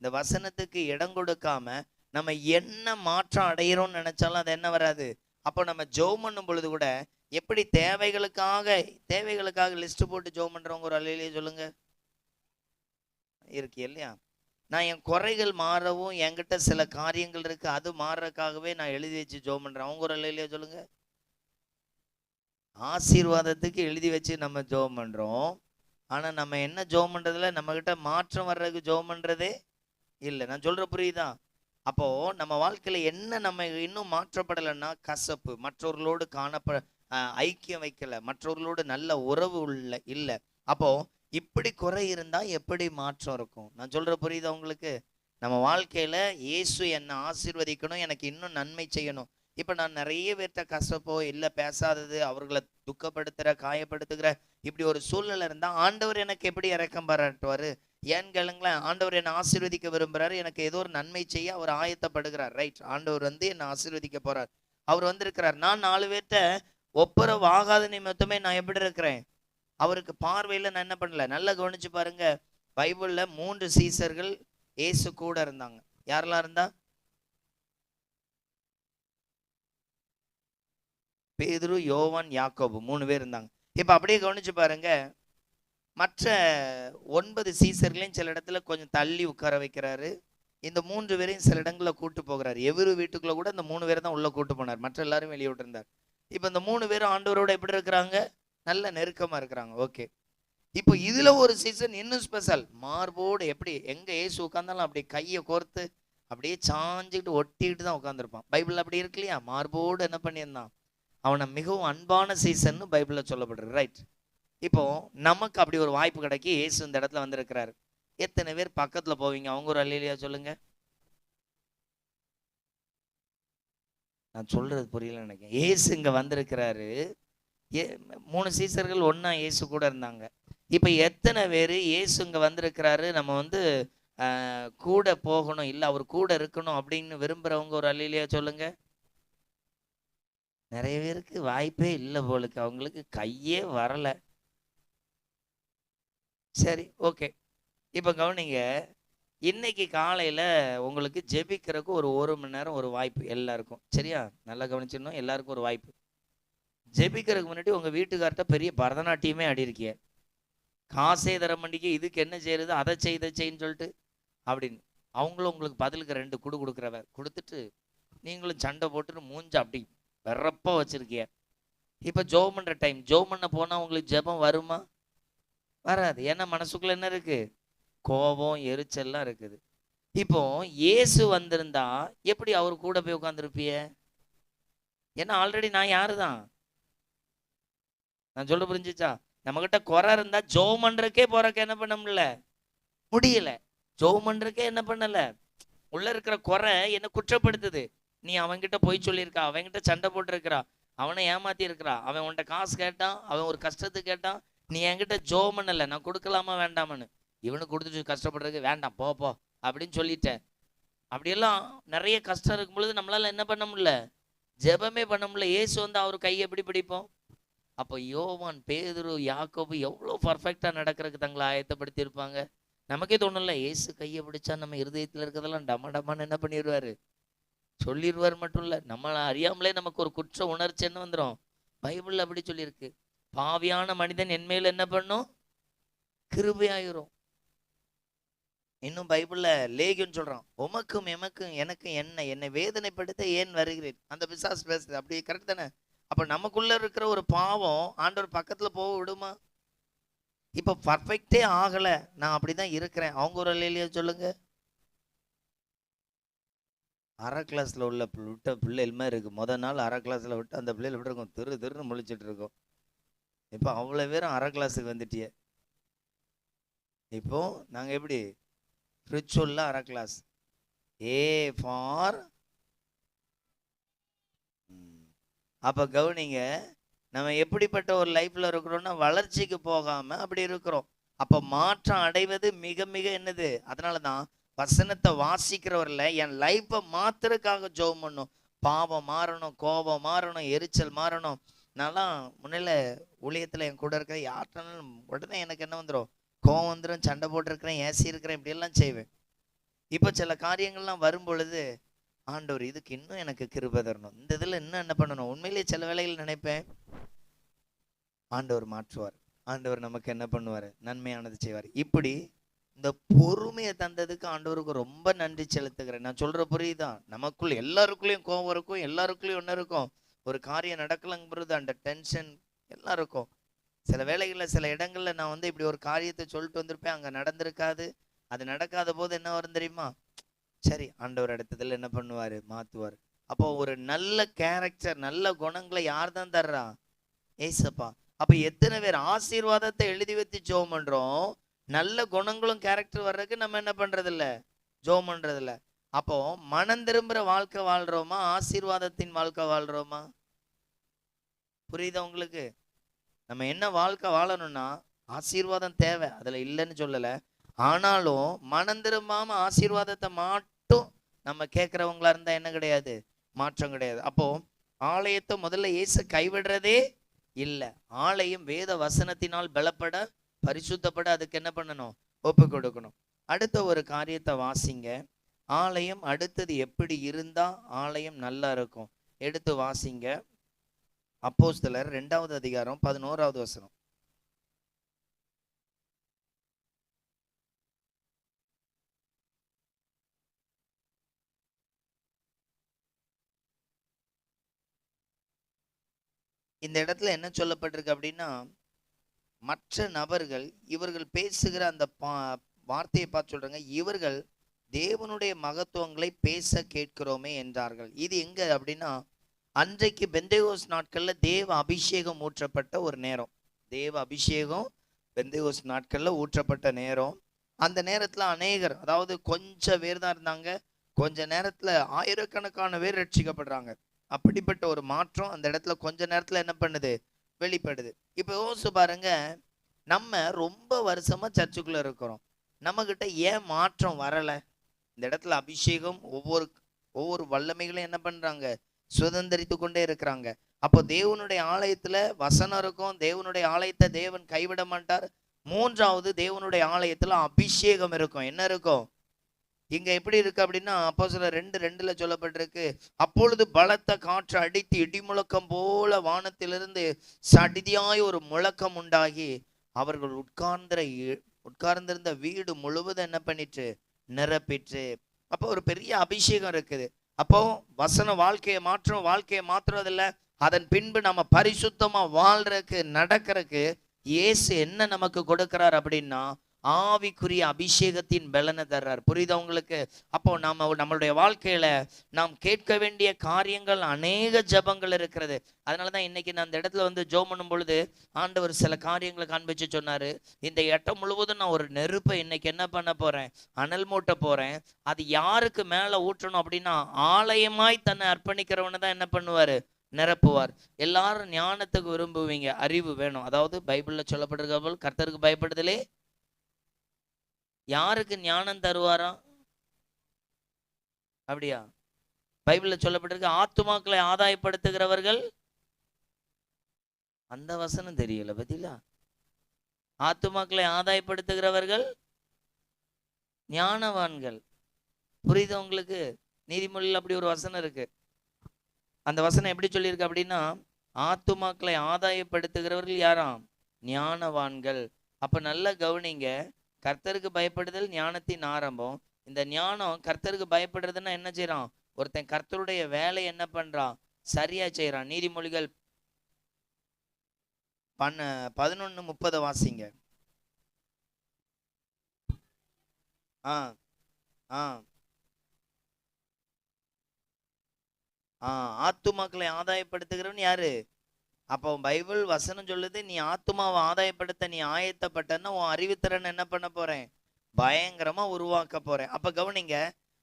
A: இந்த வசனத்துக்கு இடம் கொடுக்காம நம்ம என்ன மாற்றம் அடையிறோம்னு நினைச்சாலும் அது என்ன வராது. அப்போ நம்ம ஜெபம் பண்ணும் பொழுது கூட எப்படி தேவைகளுக்காக லிஸ்ட் போட்டு ஜெபம் பண்றவங்க ஒரு அல்லேலூயா சொல்லுங்க இருக்கு இல்லையா? நான் என் குறைகள் மாறவும், என்கிட்ட சில காரியங்கள் இருக்கு, அது மாறக்காகவே நான் எழுதி வச்சு ஜெபம் பண்றேன், அவங்க ஒரு அல்லேலூயா சொல்லுங்க. ஆசீர்வாதத்துக்கு எழுதி வச்சு நம்ம ஜெபம் பண்றோம், ஆனா நம்ம என்ன ஜெபம் பண்றதுல நம்ம கிட்ட மாற்றம் வர்றதுக்கு ஜெபம் பண்றதே இல்லை. நான் சொல்ற புரியுதா? அப்போ நம்ம வாழ்க்கையில என்ன நம்ம இன்னும் மாற்றப்படலைன்னா, கசப்பு, மற்றவர்களோடு ஐக்கியம் வைக்கல, மற்றவர்களோடு நல்ல உறவு இல்லை. அப்போ இப்படி குறை இருந்தா எப்படி மாற்றம் இருக்கும்? நான் சொல்ற புரியுதா உங்களுக்கு? நம்ம வாழ்க்கையில இயேசு என்னை ஆசீர்வதிக்கணும், எனக்கு இன்னும் நன்மை செய்யணும். இப்ப நான் நிறைய பேர்த்த கசப்போ இல்லை பேசாதது, அவர்களை துக்கப்படுத்துற காயப்படுத்துகிற இப்படி ஒரு சூழ்நிலை இருந்தா ஆண்டவர் எனக்கு எப்படி இரக்கம் பாராட்டுவாரு? ஏன்னு கேளுங்களேன், ஆண்டவர் என்னை ஆசீர்வதிக்க விரும்புறாரு, எனக்கு ஏதோ ஒரு நன்மை செய்ய அவர் ஆயத்தப்படுகிறார். ரைட், ஆண்டவர் வந்து என்னை ஆசீர்வதிக்க போறார், அவர் வந்திருக்கிறார். நான் 4 பேர்த்த ஒப்புரவாகாத நிமித்தமே நான் எப்படி இருக்கிறேன்? அவருக்கு பார்வையில நான் என்ன பண்ணல. நல்லா கவனிச்சு பாருங்க, பைபிள்ல 3 சீசர்கள் இயேசு கூட இருந்தாங்க. யாரெல்லாம் இருந்தா? பேதுரு, யோவான், யாக்கோபு 3 பேர் இருந்தாங்க. இப்ப அப்படியே கவனிச்சு பாருங்க, மற்ற 9 சீசர்களையும் சில இடத்துல கொஞ்சம் தள்ளி உட்கார வைக்கிறாரு. இந்த 3 பேரையும் சில இடங்கள்ல கூட்டு போகிறாரு. எவரு வீட்டுக்குள்ள கூட இந்த 3 பேரை தான் உள்ள கூட்டு போனார், மற்ற எல்லாரும் வெளியே விட்டுருந்தார். இப்ப இந்த 3 பேரும் ஆண்டவரோட எப்படி இருக்கிறாங்க? நல்ல நெருக்கமா இருக்கிறாங்க. ஓகே, இப்போ இதுல ஒரு சீசன் இன்னும் ஸ்பெஷல். மார்போடு எப்படி எங்க ஏசு உட்கார்ந்தாலும் அப்படி கையை கோர்த்து அப்படியே சாஞ்சிக்கிட்டு ஒட்டிக்கிட்டு தான் உட்காந்துருப்பான். பைபிள் அப்படி இருக்கு இல்லையா? மார்போடு என்ன பண்ணியிருந்தான்? அவனை மிகவும் அன்பான சீசன் பைபிள்ல சொல்லப்படுறது. ரைட், இப்போ நமக்கு அப்படி ஒரு வாய்ப்பு கிடைக்கி இயேசு இந்த இடத்துல வந்திருக்கிறாரு. எத்தனை பேர் பக்கத்துல போவீங்க? அவங்க ஒரு அல்லேலூயா சொல்லுங்க. நான் சொல்றது புரியல நினைக்கிறேன். இயேசு இங்க வந்திருக்கிறாரு. 3 சீசர்கள் ஒன்னா இயேசு கூட இருந்தாங்க. இப்ப எத்தனை பேர் இயேசு இங்க வந்திருக்கிறாரு, நம்ம வந்து கூட போகணும், இல்ல அவர் கூட இருக்கணும் அப்படின்னு விரும்புறவங்க ஒரு அல்லேலூயா சொல்லுங்க. நிறைய பேருக்கு வாய்ப்பே இல்லை போலுக்கு, அவங்களுக்கு கையே வரல. சரி, ஓகே. இப்ப கவனிங்க, இன்னைக்கு காலையில உங்களுக்கு ஜெபிக்கிறதுக்கு ஒரு மணி நேரம் ஒரு வாய்ப்பு எல்லாருக்கும். சரியா? நல்லா கவனிச்சிடணும், எல்லாருக்கும் ஒரு வாய்ப்பு. ஜெபிக்கிறதுக்கு முன்னாடி உங்க வீட்டுக்கார்ட்ட பெரிய பரதநாட்டியமே ஆடி இருக்கிய, காசே தர மண்டிக்கு இதுக்கு என்ன செய்யறது, அதை செய்யுன்னு சொல்லிட்டு அப்படின்னு. அவங்களும் உங்களுக்கு பதிலுக்கு 2 கொடுக்குறவ கொடுத்துட்டு நீங்களும் சண்டை போட்டுட்டு மூஞ்ச அப்படி வெறப்பா வச்சிருக்கிய. இப்ப ஜெபம் பண்ற டைம், ஜெபம் பண்ண போனா உங்களுக்கு ஜெபம் வருமா? வராது. ஏன்னா மனசுக்குள்ள என்ன இருக்கு? கோபம், எரிச்சல்லாம் இருக்குது. இப்போ இயேசு வந்திருந்தா எப்படி அவர் கூட போய் உட்கார்ந்துருப்பிய? ஏன்னா ஆல்ரெடி நான் யாரு தான்? நான் சொல்ல புரிஞ்சுச்சா? நம்ம கிட்ட குறை இருந்தா ஜெபம் பண்றதுக்கே போறக்கு என்ன பண்ண முடியல. ஜெபம் பண்றதுக்கே என்ன பண்ணல. உள்ள இருக்கிற குறை என்ன குற்றப்படுத்துது. நீ அவன்கிட்ட போய் சொல்லியிருக்கா, அவன்கிட்ட சண்டை போட்டிருக்கிறா, அவனை ஏமாத்தி இருக்கிறா, அவன் உன்கிட்ட காசு கேட்டான், அவன் ஒரு கஷ்டத்துக்கு கேட்டான், நீ என்கிட்ட ஜெபம் பண்ணல, நான் கொடுக்கலாமா வேண்டாமான்னு. இவனுக்கு கொடுத்துட்டு கஷ்டப்படுறதுக்கு வேண்டாம் போ போ அப்படின்னு சொல்லிட்டேன். அப்படியெல்லாம் நிறைய கஷ்டம் இருக்கும் பொழுது நம்மளால என்ன பண்ண முடியல, ஜெபமே பண்ண முடியல. இயேசு வந்து அவர் கையை எப்படி பிடிப்போம்? அப்போ யோவான், பேதுரு, யாக்கோபு எவ்வளோ பர்ஃபெக்டா நடக்கிறதுக்கு தங்களை ஆயத்தப்படுத்தி இருப்பாங்க. நமக்கே தோணும்ல, இயேசு கையை பிடிச்சா நம்ம இருதயத்தில் இருக்கிறதெல்லாம் டம டமான்னு என்ன பண்ணிடுவாரு, சொல்லிடுவார். மட்டும் இல்லை, நம்மளை அறியாமலே நமக்கு ஒரு குற்ற உணர்ச்சி என்ன வந்துடும். பைபிள்ல அப்படி சொல்லியிருக்கு, பாவியான மனிதன் என்மேல் என்ன பண்ணும், கிருபையாயிரும். இன்னும் பைபிள்ல லேகியன் சொல்றான், உமக்கும் எமக்கும் எனக்கு என்னை வேதனைப்படுத்த ஏன் வருகிறேன். அந்த பிசாசு பேசுது, அப்படி கரெக்ட் தானே? அப்ப நமக்குள்ள இருக்கிற ஒரு பாவம் ஆண்டவர் பக்கத்துல போக விடுமா? இப்ப பர்ஃபெக்டே ஆகல, நான் அப்படிதான் இருக்கிறேன். அவங்க ஒரு இல்லையா சொல்லுங்க. அரை கிளாஸ்ல உள்ள விட்ட பிள்ளைகள் மாதிரி இருக்கு. முதல் நாள் அரை கிளாஸ்ல விட்டு அந்த பிள்ளைகள் விட்டு இருக்கும், திருன்னு முழிச்சிட்டு இருக்கோம். இப்போ அவ்வளவு பேரும் அரை கிளாஸுக்கு வந்துட்டிய. இப்போ நாங்க எப்படி ஸ்பிரிச்சுவல்ல அரை கிளாஸ். ஏ ஃபார், அப்ப கவனிங்க, நம்ம எப்படிப்பட்ட ஒரு லைஃப்ல இருக்கிறோம்னா வளர்ச்சிக்கு போகாம அப்படி இருக்கிறோம். அப்ப மாற்றம் அடைவது மிக மிக என்னது. அதனாலதான் வசனத்தை வாசிக்கிறவர்ல என் லைஃப்பை மாத்துறதுக்காக ஜெபம் பண்ணும். பாவம் மாறணும், கோபம் மாறணும், எரிச்சல் மாறணும். நான்லாம் முன்னில ஊழியத்துல என் கூட இருக்கிற யார்ட்டாலும் உடனே எனக்கு என்ன வந்துடும், கோபம் வந்துடும், சண்டை போட்டிருக்கிறேன், ஏசி இருக்கிறேன், இப்படி எல்லாம் செய்வேன். இப்போ சில காரியங்கள்லாம் வரும் பொழுது ஆண்டவர் இதுக்கு இன்னும் எனக்கு கிருபை தரணும், இந்த இதுல இன்னும் என்ன பண்ணணும். உண்மையிலேயே சில வேளைகள் நினைப்பேன், ஆண்டவர் மாற்றுவார், ஆண்டவர் நமக்கு என்ன பண்ணுவார், நன்மையானது செய்வார். இப்படி இந்த பொறுமையை தந்ததுக்கு ஆண்டவருக்கு ரொம்ப நன்றி செலுத்துகிறேன். நான் சொல்ற புரியுதா? நமக்குள்ள எல்லாருக்குள்ளேயும் கோபம் இருக்கும், எல்லாருக்குள்ளேயும் ஒன்று இருக்கும். ஒரு காரியம் நடக்கலங்கிறது அந்த டென்ஷன் எல்லாம் இருக்கும். சில வேளைகளில் சில இடங்கள்ல நான் வந்து இப்படி ஒரு காரியத்தை சொல்லிட்டு வந்திருப்பேன், அங்க நடந்திருக்காது. அது நடக்காத போது என்ன வரும் தெரியுமா? சரி, ஆண்டவர் இடத்துல என்ன பண்ணுவாரு, மாத்துவார். அப்போ ஒரு நல்ல கேரக்டர், நல்ல குணங்களை யார் தான் தர்றா? ஏசப்பா. அப்ப எத்தனை பேர் ஆசீர்வாதத்தை எழுதி வச்சு ஜெபம் பண்றோம், நல்ல குணங்களும் கேரக்டர் வர்றதுக்கு நம்ம என்ன பண்றது இல்ல, ஜெபம் பண்றது இல்ல. அப்போ மனம் திரும்புற வாழ்க்கை வாழ்றோமா, ஆசீர்வாதத்தின் வாழ்க்கை வாழ்றோமா? புரியுதா உங்களுக்கு? நம்ம என்ன வாழ்க்கை வாழணும்னா, ஆசீர்வாதம் தேவை, அதுல இல்லைன்னு சொல்லல. ஆனாலும் மனம் திரும்பாம ஆசீர்வாதத்தை மட்டும் நம்ம கேட்கறவங்களா இருந்தா என்ன கிடையாது, மாற்றம் கிடையாது. அப்போ ஆலயத்தை முதல்ல இயேசு கைவிடுறதே இல்லை. ஆலயம் வேத வசனத்தினால் பலப்பட, பரிசுத்தப்பட அதுக்கு என்ன பண்ணணும், ஒப்பு கொடுக்கணும். அடுத்த ஒரு காரியத்தை வாசிங்க. ஆலயம் அடுத்தது எப்படி இருந்தா ஆலயம் நல்லா இருக்கும், எடுத்து வாசிங்க. அப்போஸ்தலர் 2வது அதிகாரம் 11வது வசனம். இந்த இடத்துல என்ன சொல்லப்பட்டிருக்கு அப்படின்னா, மற்ற நபர்கள் இவர்கள் பேசுகிற அந்த வார்த்தையை பார்த்து சொல்றாங்க, இவர்கள் தேவனுடைய மகத்துவங்களை பேச கேட்கிறோமே என்றார்கள். இது எங்க அப்படின்னா, அன்றைக்கு பெந்தேகோஸ் நாட்கள்ல தேவ அபிஷேகம் ஊற்றப்பட்ட ஒரு நேரம். தேவ அபிஷேகம் பெந்தேகோஸ் நாட்கள்ல ஊற்றப்பட்ட நேரம். அந்த நேரத்துல அநேகர், அதாவது கொஞ்சம் பேர் தான் இருந்தாங்க, கொஞ்ச நேரத்துல ஆயிரக்கணக்கான பேர் ரட்சிக்கப்படுறாங்க. அப்படிப்பட்ட ஒரு மாற்றம் அந்த இடத்துல கொஞ்ச நேரத்துல என்ன பண்ணுது, வெளிப்படுது. இப்ப யோசிச்சு பாருங்க, நம்ம ரொம்ப வருஷமா சர்ச்சுக்குள்ள இருக்கிறோம், நம்ம கிட்ட ஏன் மாற்றம் வரல? இந்த இடத்துல அபிஷேகம் ஒவ்வொரு வல்லமைகளையும் என்ன பண்றாங்க, சுதந்திரித்து கொண்டே இருக்கிறாங்க. அப்போ தேவனுடைய ஆலயத்துல வசனம் இருக்கும், தேவனுடைய ஆலயத்தை தேவன் கைவிட மாட்டார். மூன்றாவது, தேவனுடைய ஆலயத்துல அபிஷேகம் இருக்கும். என்ன இருக்கும்? இங்க எப்படி இருக்கு அப்படின்னா, அப்போஸ்தலர் 2:2 சொல்லப்பட்டிருக்கு, அப்பொழுது பலத்த காற்று அடித்து இடிமுழக்கம் போல வானத்திலிருந்து சடிதியாய் ஒரு முழக்கம் உண்டாகி அவர்கள் உட்கார்ந்திருந்த வீடு முழுவதும் என்ன பண்ணிட்டு, நிரப்பிட்டு. அப்போ ஒரு பெரிய அபிஷேகம் இருக்குது. அப்போ வசனம் வாழ்க்கையை மாற்றுறதில்ல, அதன் பின்பு நம்ம பரிசுத்தமா வாழ்றதுக்கு, நடக்கிறதுக்கு இயேசு என்ன நமக்கு கொடுக்கிறார் அப்படின்னா, ஆவிக்குரிய அபிஷேகத்தின் பலனை தர்றார். புரியுதா உங்களுக்கு? அப்போ நம்மளுடைய வாழ்க்கையில நாம் கேட்க வேண்டிய காரியங்கள் அநேக ஜபங்கள் இருக்கிறது. அதனாலதான் இன்னைக்கு நான் அந்த இடத்துல வந்து ஜெபம் பண்ணும் பொழுது ஆண்டவர் சில காரியங்களை காண்பிச்சு சொன்னாரு. இந்த இடம் முழுவதும் நான் ஒரு நெருப்பை இன்னைக்கு என்ன பண்ண போறேன், அனல் மூட்ட போறேன். அது யாருக்கு மேல ஊற்றணும் அப்படின்னா, ஆலயமாய் தன்னை அர்ப்பணிக்கிறவனை தான் என்ன பண்ணுவாரு, நிரப்புவார். எல்லாரும் ஞானத்துக்கு விரும்புவீங்க, அறிவு வேணும். அதாவது பைபிள்ல சொல்லப்பட்டிருக்க போல் கர்த்தருக்கு பயப்படுதலே யாருக்கு ஞானம் தருவாராம்? அப்படியா? பைபிள்ல சொல்லப்பட்டிருக்கு ஆத்துமாக்களை ஆதாயப்படுத்துகிறவர்கள். அந்த வசனம் தெரியல பத்திலா. ஆத்துமாக்களை ஆதாயப்படுத்துகிறவர்கள் ஞானவான்கள். புரியுது உங்களுக்கு? நீதிமொழியில் அப்படி ஒரு வசனம் இருக்கு. அந்த வசனம் எப்படி சொல்லியிருக்கு அப்படின்னா, ஆத்துமாக்களை ஆதாயப்படுத்துகிறவர்கள் யாராம்? ஞானவான்கள். அப்ப நல்லா கவனிங்க. கர்த்தருக்கு பயப்படுதல் ஞானத்தின் ஆரம்பம். இந்த ஞானம் கர்த்தருக்கு பயப்படுறதுன்னா என்ன செய்யறான்? ஒருத்தன் கர்த்தருடைய வேலை என்ன பண்றான், சரியா செய்யறான். நீதிமொழிகள் 11:30 வாசிங்க. ஆத்துமாக்களை ஆதாயப்படுத்துகிறவன் யாரு? அப்போ பைபிள் வசனம் சொல்லுது, நீ ஆத்துமாவை ஆதாயப்படுத்த நீ ஆயத்தப்பட்டன்னா உன் அறிவுத்திறன் என்ன பண்ண போறேன், பயங்கரமா உருவாக்க போறேன். அப்ப கவனிங்க,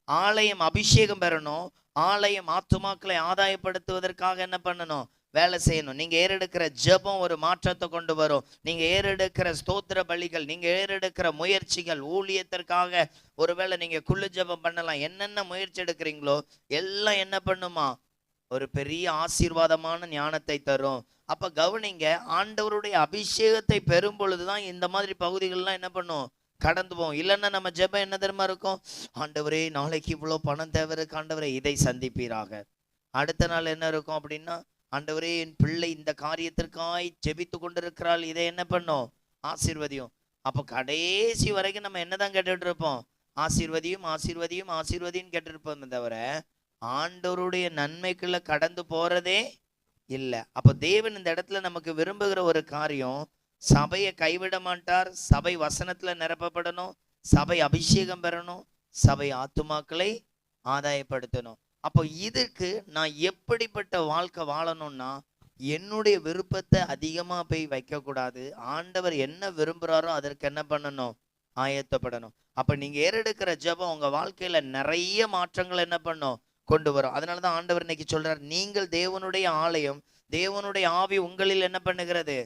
A: ஆலயம் அபிஷேகம் பெறணும். ஆலயம் ஆத்துமாக்களை ஆதாயப்படுத்துவதற்காக என்ன பண்ணணும், வேலை செய்யணும். நீங்க ஏறெடுக்கிற ஜெபம் ஒரு மாற்றத்தை கொண்டு வரும். நீங்க ஏறெடுக்கிற ஸ்தோத்திர பலிகள், நீங்க ஏறெடுக்கிற முயற்சிகள் ஊழியத்திற்காக ஒருவேளை நீங்க குழு ஜெபம் பண்ணலாம். என்னென்ன முயற்சி எடுக்கிறீங்களோ எல்லாம் என்ன பண்ணுமா, ஒரு பெரிய ஆசீர்வாதமான ஞானத்தை தரும். அப்ப கவனிங்க, ஆண்டவருடைய அபிஷேகத்தை பெறும் பொழுதுதான் இந்த மாதிரி பகுதிகள்லாம் என்ன பண்ணும், கடந்து போவோம். இல்லைன்னா நம்ம ஜெபம் என்ன தெரியுமா இருக்கும், ஆண்டவரே நாளைக்கு இவ்வளவு பணம் தேவை இருக்கு, ஆண்டவரே இதை சந்திப்பீராக. அடுத்த நாள் என்ன இருக்கும் அப்படின்னா, ஆண்டவரே என் பிள்ளை இந்த காரியத்திற்காய் ஜெபித்து கொண்டிருக்கிறாள், இதை என்ன பண்ணும், ஆசீர்வதியும். அப்ப கடைசி வரைக்கும் நம்ம என்னதான் கேட்டுட்டு இருப்போம், ஆசீர்வதியும் ஆசீர்வதியும் ஆசீர்வதியும் கேட்டிருப்போம் தவிர ஆண்டவருடைய நன்மைக்குள்ள கடந்து போறதே இல்லை. அப்போ தேவன் இந்த இடத்துல நமக்கு விரும்புகிற ஒரு காரியம், சபையை கைவிட மாட்டார். சபை வசனத்துல நிரப்பப்படணும், சபை அபிஷேகம் பெறணும், சபை ஆத்துமாக்களை ஆதாயப்படுத்தணும். அப்போ இதுக்கு நான் எப்படிப்பட்ட வாழ்க்கை வாழணும்னா, என்னுடைய விருப்பத்தை அதிகமா போய் வைக்க கூடாது. ஆண்டவர் என்ன விரும்புறாரோ அதற்கு என்ன பண்ணணும், ஆயத்தப்படணும். அப்ப நீங்க ஏறெடுக்கிற ஜெபம் உங்க வாழ்க்கையில நிறைய மாற்றங்கள் என்ன பண்ணும், கொண்டு வரும். அதனாலதான் ஆண்டவர் இன்னைக்கு சொல்றார், நீங்கள் தேவனுடைய ஆலயம், தேவனுடைய ஆவி உங்களில் என்ன பண்ணுகிறது,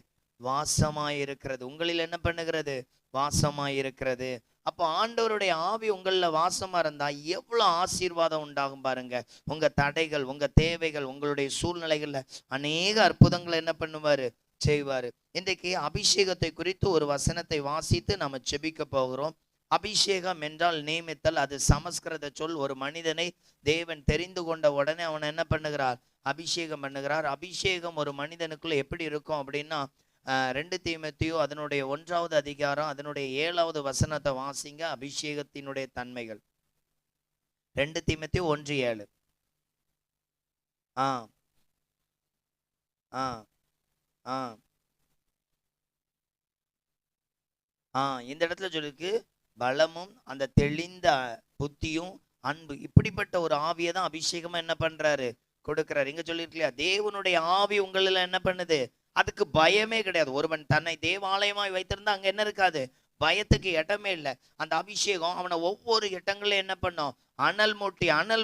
A: வாசமாயிருக்கிறது. உங்களில் என்ன பண்ணுகிறது, வாசமாயிருக்கிறது. அப்போ ஆண்டவருடைய ஆவி உங்கள வாசமா இருந்தா எவ்வளவு ஆசீர்வாதம் உண்டாகும் பாருங்க. உங்க தடைகள், உங்க தேவைகள், உங்களுடைய சூழ்நிலைகள்ல அநேக அற்புதங்களை என்ன பண்ணுவாரு, செய்வாரு. இன்றைக்கு அபிஷேகத்தை குறித்து ஒரு வசனத்தை வாசித்து நாம ஜெபிக்க போகிறோம். அபிஷேகம் என்றால் நியமித்தல். அது சமஸ்கிருத சொல். ஒரு மனிதனை தேவன் தெரிந்து கொண்ட உடனே அவனை என்ன பண்ணுகிறார், அபிஷேகம் பண்ணுகிறார். அபிஷேகம் ஒரு மனிதனுக்குள்ள எப்படி இருக்கும் அப்படின்னா, 2 தீமோத்தேயு அதனுடைய 1வது அதிகாரம் அதனுடைய 7வது வசனத்தை வாசிங்க. அபிஷேகத்தினுடைய தன்மைகள் 2 தீமோத்தேயு 1:7. இந்த இடத்துல சொல்லிருக்கு, பலமும் அந்த தெளிந்த புத்தியும் அன்பு, இப்படிப்பட்ட ஒரு ஆவியை தான் அபிஷேகமா என்ன பண்றாரு, கொடுக்கிறாரு. இங்க சொல்லிருக்கு இல்லையா, தேவனுடைய ஆவி உங்களில் என்ன பண்ணுது, அதுக்கு பயமே கிடையாது. ஒருவன் தன்னை தேவாலயமாய் வைத்திருந்தா அங்க என்ன இருக்காது, பயத்துக்கு இடமே இல்லை. அந்த அபிஷேகம் அவனை ஒவ்வொரு இடங்களையும் என்ன பண்ணும், அனல்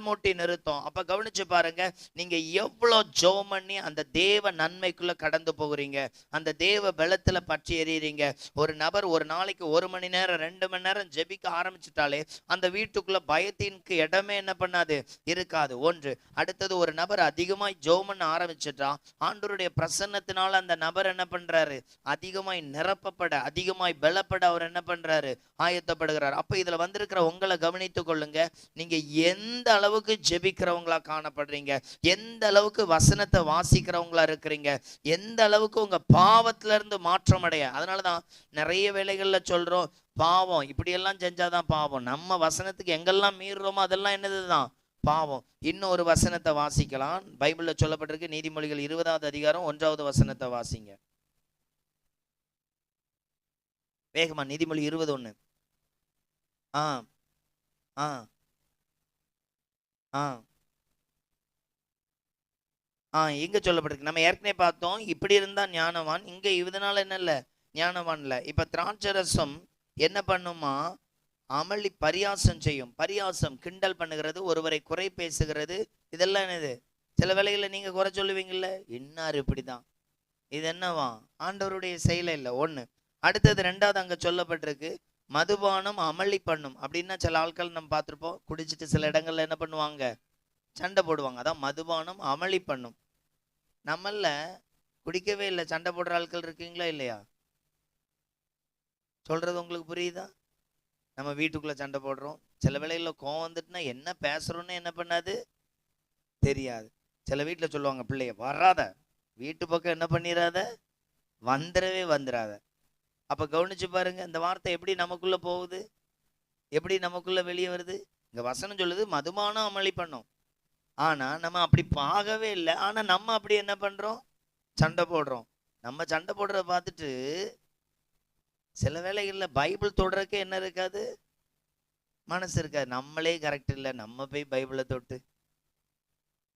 A: மூட்டி நிறுத்தும். அப்ப கவனிச்சு பாருங்க, நீங்க எவ்வளவு ஜெபம் பண்ணி அந்த தேவ நன்மைக்குள்ள கடந்து போகிறீங்க, அந்த தேவ பலத்துல பற்றி எறியறீங்க. ஒரு நபர் ஒரு நாளைக்கு 1 மணி நேரம் 2 மணி நேரம் ஜெபிக்க ஆரம்பிச்சுட்டாலே அந்த வீட்டுக்குள்ள பயத்திற்கு இடமே என்ன பண்ணாது, இருக்காது. ஒன்று. அடுத்தது, ஒரு நபர் அதிகமாய் ஜெபம் பண்ண ஆரம்பிச்சுட்டா ஆண்டவருடைய பிரசன்னத்தினால அந்த நபர் என்ன பண்றாரு, அதிகமாய் நிரப்பப்பட, அதிகமாய் பலப்பட அவர் என்ன பண்றாரு, ஆயத்தப்படுகிறார். அப்ப இதுல வந்திருக்கிற உங்களை கவனித்துக் கொள்ளுங்க. நீங்க எந்த அளவுக்கு ஜெபிக்கிறவங்களா காணப்படுறீங்க, எந்த அளவுக்கு வசனத்தை வாசிக்கிறவங்களா இருக்கிறீங்க, எந்த அளவுக்கு உங்க பாவத்துல இருந்து மாற்றம் அடைய. அதனாலதான் நிறைய வேளைகள்ல சொல்றோம், பாவம் இப்படியெல்லாம் செஞ்சாதான் பாவம். நம்ம வசனத்துக்கு எங்கெல்லாம் மீறுறோமோ அதெல்லாம் என்னதுதான் பாவம். இன்னொரு வசனத்தை வாசிக்கலாம். பைபிள்ல சொல்லப்பட்டிருக்கு, நீதிமொழிகள் 20வது அதிகாரம் 1வது வசனத்தை வாசிங்க வேகமா. நீதிமொழி 20:1. ஆ ஆ ஆ எங்க சொல்லப்பட்டிருக்கு? நம்ம ஏற்கனவே பார்த்தோம். இப்படி இருந்தா ஞானவான். இங்க இதனால என்ன இல்ல? ஞானவான் இல்ல. இப்ப திராட்சை ரசம் என்ன பண்ணுமா? அமளி பரியாசம் செய்யும். பரியாசம் கிண்டல் பண்ணுகிறது, ஒருவரை குறை பேசுகிறது, இதெல்லாம் என்னது? சில வேளைகளில் நீங்க குறை சொல்லுவீங்கல்ல, இன்னார் இப்படிதான், இது என்னவா? ஆண்டவருடைய செயல இல்லை ஒண்ணு. அடுத்தது ரெண்டாவது அங்க சொல்லப்பட்டிருக்கு, மதுபானம் அமளி பண்ணும். அப்படின்னா சில ஆட்கள் நம்ம பார்த்திருப்போம், குடிச்சிட்டு சில இடங்கள்ல என்ன பண்ணுவாங்க? சண்டை போடுவாங்க. அதான் மதுபானம் அமளி பண்ணும். நம்மள குடிக்கவே இல்லை சண்டை போடுற ஆட்கள் இருக்கீங்களா இல்லையா? சொல்றது உங்களுக்கு புரியுதா? நம்ம வீட்டுக்குள்ள சண்டை போடுறோம். சில வேளைகளில் கோவம் வந்துட்டுனா என்ன பேசுறோன்னு என்ன பண்ணாது தெரியாது. சில வீட்டில் சொல்லுவாங்க, பிள்ளைய வராத, வீட்டு பக்கம் என்ன பண்ணிடாத, வந்துடாத. அப்ப கவனிச்சு பாருங்க, இந்த வார்த்தை எப்படி நமக்குள்ள போகுது, எப்படி நமக்குள்ள வெளியே வருது. இங்க வசனம் சொல்லுது மதுபானம் அமளி பண்ணும். ஆனா நம்ம அப்படி பார்க்கவே இல்லை. ஆனா நம்ம அப்படி என்ன பண்றோம்? சண்டை போடுறோம். நம்ம சண்டை போடுறத பார்த்துட்டு சில வேளைகள்ல பைபிள் தொடுறதுக்கே என்ன இருக்காது, மனசு இருக்காது. நம்மளே கரெக்ட் இல்லை, நம்ம போய் பைபிளை தொட்டு.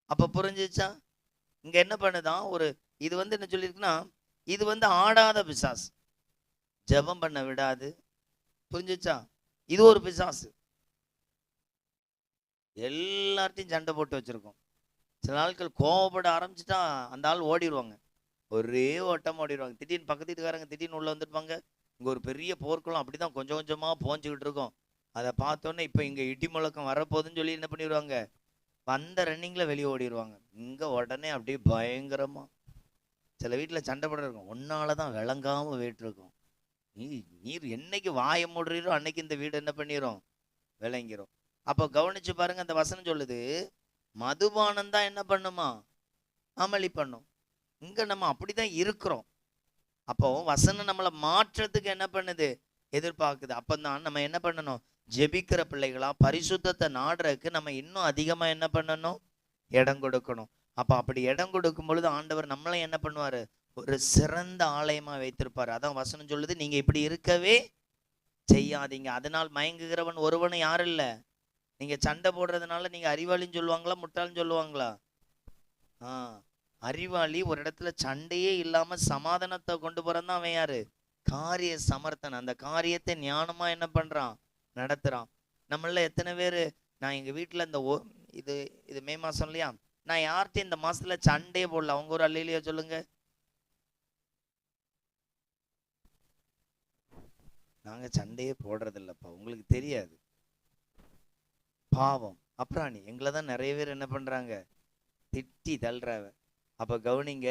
A: அப்ப புரிஞ்சிச்சா? இங்க என்ன பண்ணுதான் ஒரு இது என்ன சொல்லியிருக்குன்னா, இது ஆடாத பிசாசு, ஜெபம் பண்ண விடாது. புரிஞ்சிச்சா? இது ஒரு பிசாசு, எல்லார்ட்டையும் சண்டை போட்டு வச்சிருக்கோம். சில நாட்கள் கோவப்பட ஆரம்பிச்சுட்டா அந்த ஆள் ஓடிடுவாங்க, ஒரே ஓட்டம் ஓடிடுவாங்க. திடீர்னு பக்கத்து வீட்டுக்காரங்க திடீர்னு உள்ள வந்துருப்பாங்க. இங்க ஒரு பெரிய போர்க்குளம் அப்படிதான் கொஞ்சம் கொஞ்சமா போஞ்சுக்கிட்டு இருக்கோம். அதை பார்த்தோன்னே இப்ப இங்க இடி முழக்கம் வரப்போகுதுன்னு சொல்லி என்ன பண்ணிடுவாங்க, வந்த ரன்னிங்ல வெளியே ஓடிடுவாங்க. இங்க உடனே அப்படியே பயங்கரமா சில வீட்டுல சண்டை போட இருக்கும். ஒன்னாலதான் விளங்காம வீட்டு இருக்கும். நீர் என்னைக்கு வாய மூடுறீரோ அன்னைக்கு இந்த வீடு என்ன பண்ணிரும், விளங்கிரும். அப்போ கவனிச்சு பாருங்க, அந்த வசனம் சொல்லுது மதுபானம் தான் என்ன பண்ணுமா, அமளி பண்ணும். இங்க நம்ம அப்படிதான் இருக்கிறோம். அப்போ வசனம் நம்மளை மாற்றத்துக்கு என்ன பண்ணுது, எதிர்பார்க்குது. அப்பதான் நம்ம என்ன பண்ணணும், ஜெபிக்கிற பிள்ளைகளா பரிசுத்தத்தை நாடுறதுக்கு நம்ம இன்னும் அதிகமா என்ன பண்ணணும், இடம் கொடுக்கணும். அப்ப அப்படி இடம் கொடுக்கும் பொழுது ஆண்டவர் நம்மளை என்ன பண்ணுவாரு, ஒரு சிறந்த ஆலயமா வைத்திருப்பாரு. அதான் வசனம் சொல்லுது, நீங்க இப்படி இருக்கவே செய்யாதீங்க. அதனால் மயங்குகிறவன் ஒருவனும் யாரு இல்ல. நீங்க சண்டை போடுறதுனால நீங்க அறிவாளின்னு சொல்லுவாங்களா, முட்டாள்னு சொல்லுவாங்களா? அறிவாளி ஒரு இடத்துல சண்டையே இல்லாம சமாதானத்தை கொண்டு போறான் அவன் யாரு, காரிய சமர்த்தன். அந்த காரியத்தை ஞானமா என்ன பண்றான், நடத்துறான். நம்மள எத்தனை பேரு, நான் எங்க வீட்டுல இந்த இது இது மே மாசம் இல்லையா, நான் யார்கிட்ட இந்த மாசத்துல சண்டையே போடல. அவங்க ஒரு அல்லையிலையா சொல்லுங்க. நாங்க சண்டையே போடுறது இல்லப்பா, உங்களுக்கு தெரியாது, பாவம் அப்புறாணி. எங்களை தான் நிறைய பேர் என்ன பண்றாங்க, திட்டி தள்ளுறாவ. அப்ப கவனிங்க,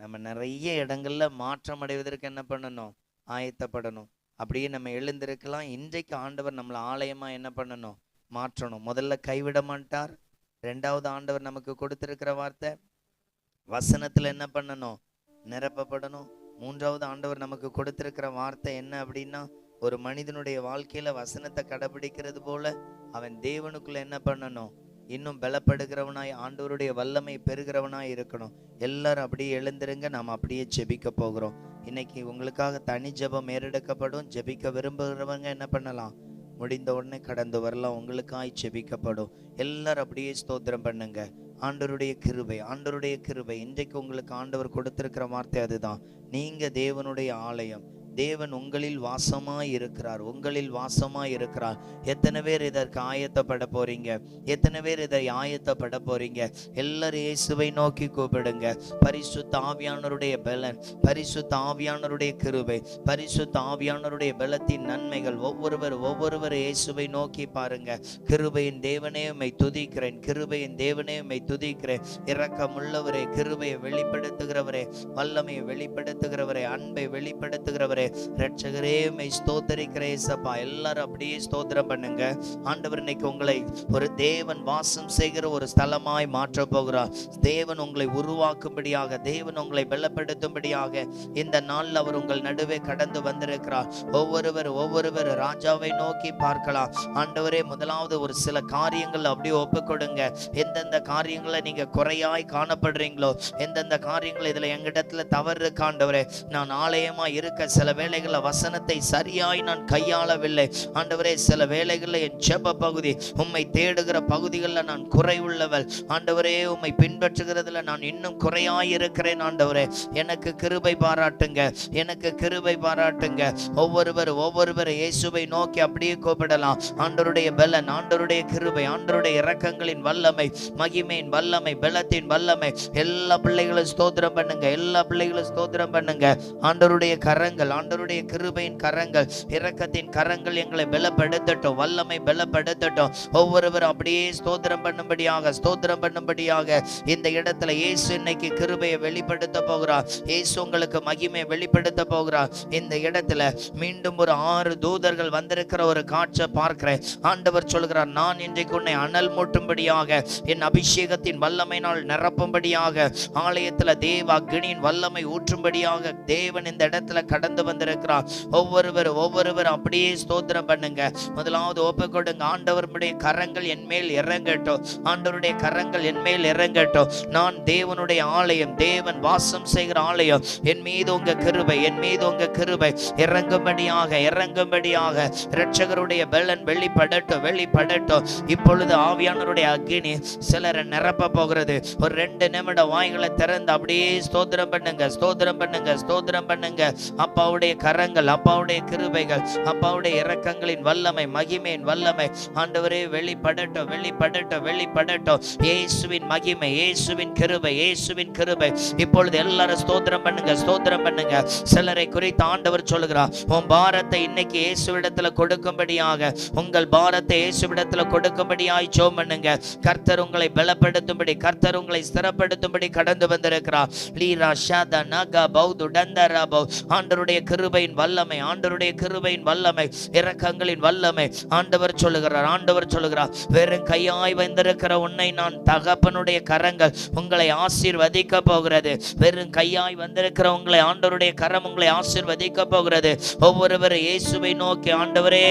A: நம்ம நிறைய இடங்கள்ல மாற்றம் அடைவதற்கு என்ன பண்ணணும், ஆயத்தப்படணும். அப்படியே நம்ம எழுந்திருக்கலாம். இன்றைக்கு ஆண்டவர் நம்மளை ஆலயமா என்ன பண்ணணும், மாற்றணும். முதல்ல கைவிட மாட்டார். ரெண்டாவது ஆண்டவர் நமக்கு கொடுத்திருக்கிற வார்த்தை வசனத்துல என்ன பண்ணணும், நிரப்பப்படணும். மூன்றாவது ஆண்டவர் நமக்கு கொடுத்திருக்கிற வார்த்தை என்ன அப்படின்னா, ஒரு மனிதனுடைய வாழ்க்கையில வசனத்தை கடைபிடிக்கிறது போல அவன் தேவனுக்குள்ள என்ன பண்ணணும், இன்னும் பலப்படுகிறவனாய் ஆண்டவருடைய வல்லமை பெறுகிறவனாய் இருக்கணும். எல்லாரும் அப்படியே எழுந்திருங்க, நாம் அப்படியே ஜெபிக்க போகிறோம். இன்னைக்கு உங்களுக்காக தனி ஜெபம் ஏறெடுக்கப்படும். ஜெபிக்க விரும்புகிறவங்க என்ன பண்ணலாம், முடிந்த உடனே கடந்து வரலாம். உங்களுக்காய் ஜெபிக்கப்படும். எல்லாரும் அப்படியே ஸ்தோத்திரம் பண்ணுங்க. ஆண்டவருடைய கிருபை, ஆண்டவருடைய கிருபை. இன்றைக்கு உங்களுக்கு ஆண்டவர் கொடுத்திருக்கிற வார்த்தை அதுதான், நீங்க தேவனுடைய ஆலயம், தேவன் உங்களில் வாசமாய் இருக்கிறார், உங்களில் வாசமாய் இருக்கிறார். எத்தனை பேர் இதற்கு ஆயத்தப்பட போறீங்க, எத்தனை பேர் இதை ஆயத்தப்பட போறீங்க? எல்லாரும் இயேசுவை நோக்கி கூப்பிடுங்க. பரிசுத்த ஆவியானவருடைய பலன், பரிசுத்த ஆவியானவருடைய கிருபை, பரிசுத்த ஆவியானவருடைய பலத்தின் நன்மைகள் ஒவ்வொருவர் இயேசுவை நோக்கி பாருங்க. கிருபையின் தேவனே உம்மை துதிக்கிறேன், கிருபையின் தேவனே உம்மை துதிக்கிறேன். இரக்கமுள்ளவரே, கிருபையை வெளிப்படுத்துகிறவரே, வல்லமையை வெளிப்படுத்துகிறவரே, அன்பை வெளிப்படுத்துகிறவரே, இரட்சகரே உம்மை ஸ்தோத்திரிக்கிறேன் இயேசப்பா. எல்லாரும் அப்படியே ஸ்தோத்திரம் பண்ணுங்க. ஆண்டவர் இன்னைக்கு உங்களை ஒரு தேவன் வாசம் செய்கிற ஒரு ஸ்தலமாய் மாற்ற போகிறார். தேவன் உங்களை உருவாக்கும்படியாக, தேவன் உங்களை பலப்படுத்தும்படியாக இந்த நாளில் அவர் உங்கள் நடுவே கடந்து வந்திருக்கிறார். ஒவ்வொருவர் ராஜாவை நோக்கி பார்க்கலாம். ஆண்டவரே, முதலாவது ஒரு சில காரியங்கள் அப்படியே ஒப்பு கொடுங்க. எந்தெந்த காரியங்களை நீங்க குறையாய் காணப்படுறீங்களோ, எந்தெந்த காரியங்கள் இதுல எங்கிடத்துல தவறு இருக்கு ஆண்டவரே, நான் ஆலயமா இருக்க சில சில வேளைகளில் வசனத்தை சரியாய் நான் கையாளவில்லை ஆண்டவரே. சில வேளைகளில் என் ஜெப பகுதி, உம்மை தேடுகிற பகுதிகளில் நான் குறைவுள்ளவள் ஆண்டவரே. உம்மை பின்பற்றுகிறதுல நான் இன்னும் குறையாயிருக்கிறேன் ஆண்டவரே. எனக்கு கிருபை பாராட்டுங்க, எனக்கு கிருபை பாராட்டுங்க. ஒவ்வொருவர் இயேசுவை நோக்கி அப்படியே கூப்பிடலாம். ஆண்டவருடைய பலன், ஆண்டவருடைய கிருபை, ஆண்டவருடைய இரக்கங்களின் வல்லமை, மகிமையின் வல்லமை, பலத்தின் வல்லமை. எல்லா பிள்ளைகளும் ஸ்தோத்திரம் பண்ணுங்க, எல்லா பிள்ளைகளும் ஸ்தோத்திரம் பண்ணுங்க. ஆண்டவருடைய கரங்கள், ஆண்டவருடைய கிருபையின் கரங்கள், இரக்கத்தின் கரங்கள் எங்களை பலப்படுத்தட்டும், வல்லமை பலப்படுத்தட்டும். ஒவ்வொருவரும் அப்படியே ஸ்தோத்திரம் பண்ணும்படியாக, ஸ்தோத்திரம் பண்ணும்படியாக இந்த இடத்துல இயேசு இன்னைக்கு கிருபையை வெளிப்படுத்த போகிறார். இயேசு உங்களுக்கு மகிமையை வெளிப்படுத்த போகிறார். இந்த இடத்துல மீண்டும் ஒரு 6 தூதர்கள் வந்திருக்கிற ஒரு காட்சியை பார்க்கிறேன். ஆண்டவர் சொல்கிறார், நான் இன்றைக்கு உன்னை அனல் மூட்டும்படியாக, என் அபிஷேகத்தின் வல்லமையினால் நிரப்பும்படியாக, ஆலயத்துல தேவ அக்னியின் வல்லமை ஊற்றும்படியாக தேவன் இந்த இடத்துல கடந்து வந்திருக்கிறார். ஒவ்வொருவர் அப்படியே ஸ்தோத்திரம் பண்ணுங்க. முதலாவது ஒப்பு கொடுங்க. ஆண்டவருடைய கரங்கள் என் மேல் இறங்கட்டும், ஆண்டவருடைய கரங்கள் என் மேல் இறங்கட்டும். நான் தேவனுடைய ஆலயம், தேவன் வாசம் செய்கிற ஆலயம். என் மீது உங்க கிருபை, என் மீது உங்க கிருபை இறங்கும்படியாக, இறங்கும்படியாக இரட்சகருடைய பலன் வெளிப்படட்டும், வெளிப்படட்டும். இப்பொழுது ஆவியானவருடைய அக்கினி சிலரை நிரப்ப போகிறது. ஒரு 2 நிமிட வாய்களை திறந்து அப்படியே ஸ்தோத்திரம் பண்ணுங்க, ஸ்தோத்திரம் பண்ணுங்க, ஸ்தோத்திரம் பண்ணுங்க. அப்பாவுடைய கரங்கள், அப்பாவுடைய கிருபைகள், அப்பாவுடைய இரக்கங்களின் வல்லமை, மகிமையின் வல்லமை ஆண்டவரே வெளிப்படட்டும், வெளிப்படட்டும், வெளிப்படட்டும். இயேசுவின் மகிமை, இயேசுவின் கிருபை, இயேசுவின் கிருபை. இப்பொழுது எல்லாரும் ஸ்தோத்திரம் பண்ணுங்க, ஸ்தோத்திரம் பண்ணுங்க. சிலரை குறித்து ஆண்டவர் சொல்லுகிறார், உன் பாரத்தை இன்னைக்கு இயேசுவிடத்துல கொடுக்கும்படியாக, உங்கள் பாரத்தை இயேசுவிடத்துல கொடுக்கும்படியாய் ஜெபம் பண்ணுங்க. கர்த்தர் உங்களை பலப்படுத்தும்படி, கர்த்தர் உங்களை ஸ்திரப்படுத்தும்படி கடந்து வந்திருக்கிறார். லீரா ஷாதா நாகா பௌது டந்தரா பௌ. ஆண்டவருடைய கிருபையின் வல்லமை, ஆண்டவருடைய கிருபையின் வல்லமை, இரக்கங்களின் வல்லமை. ஆண்டவர் சொல்லுகிறார், ஆண்டவர் சொல்லுகிறார், வெறும் கையாய் வந்திருக்கிற உன்னை நான் தகப்பனுடைய கரங்கள் உங்களை ஆசீர்வதிக்க போகிறது. வெறும் கையாய் வந்திருக்கிற உங்களை ஆண்டவருடைய கரம் உங்களை ஆசீர்வதிக்க போகிறது. ஒவ்வொருவரும் இயேசுவை நோக்கி ஆண்டவரே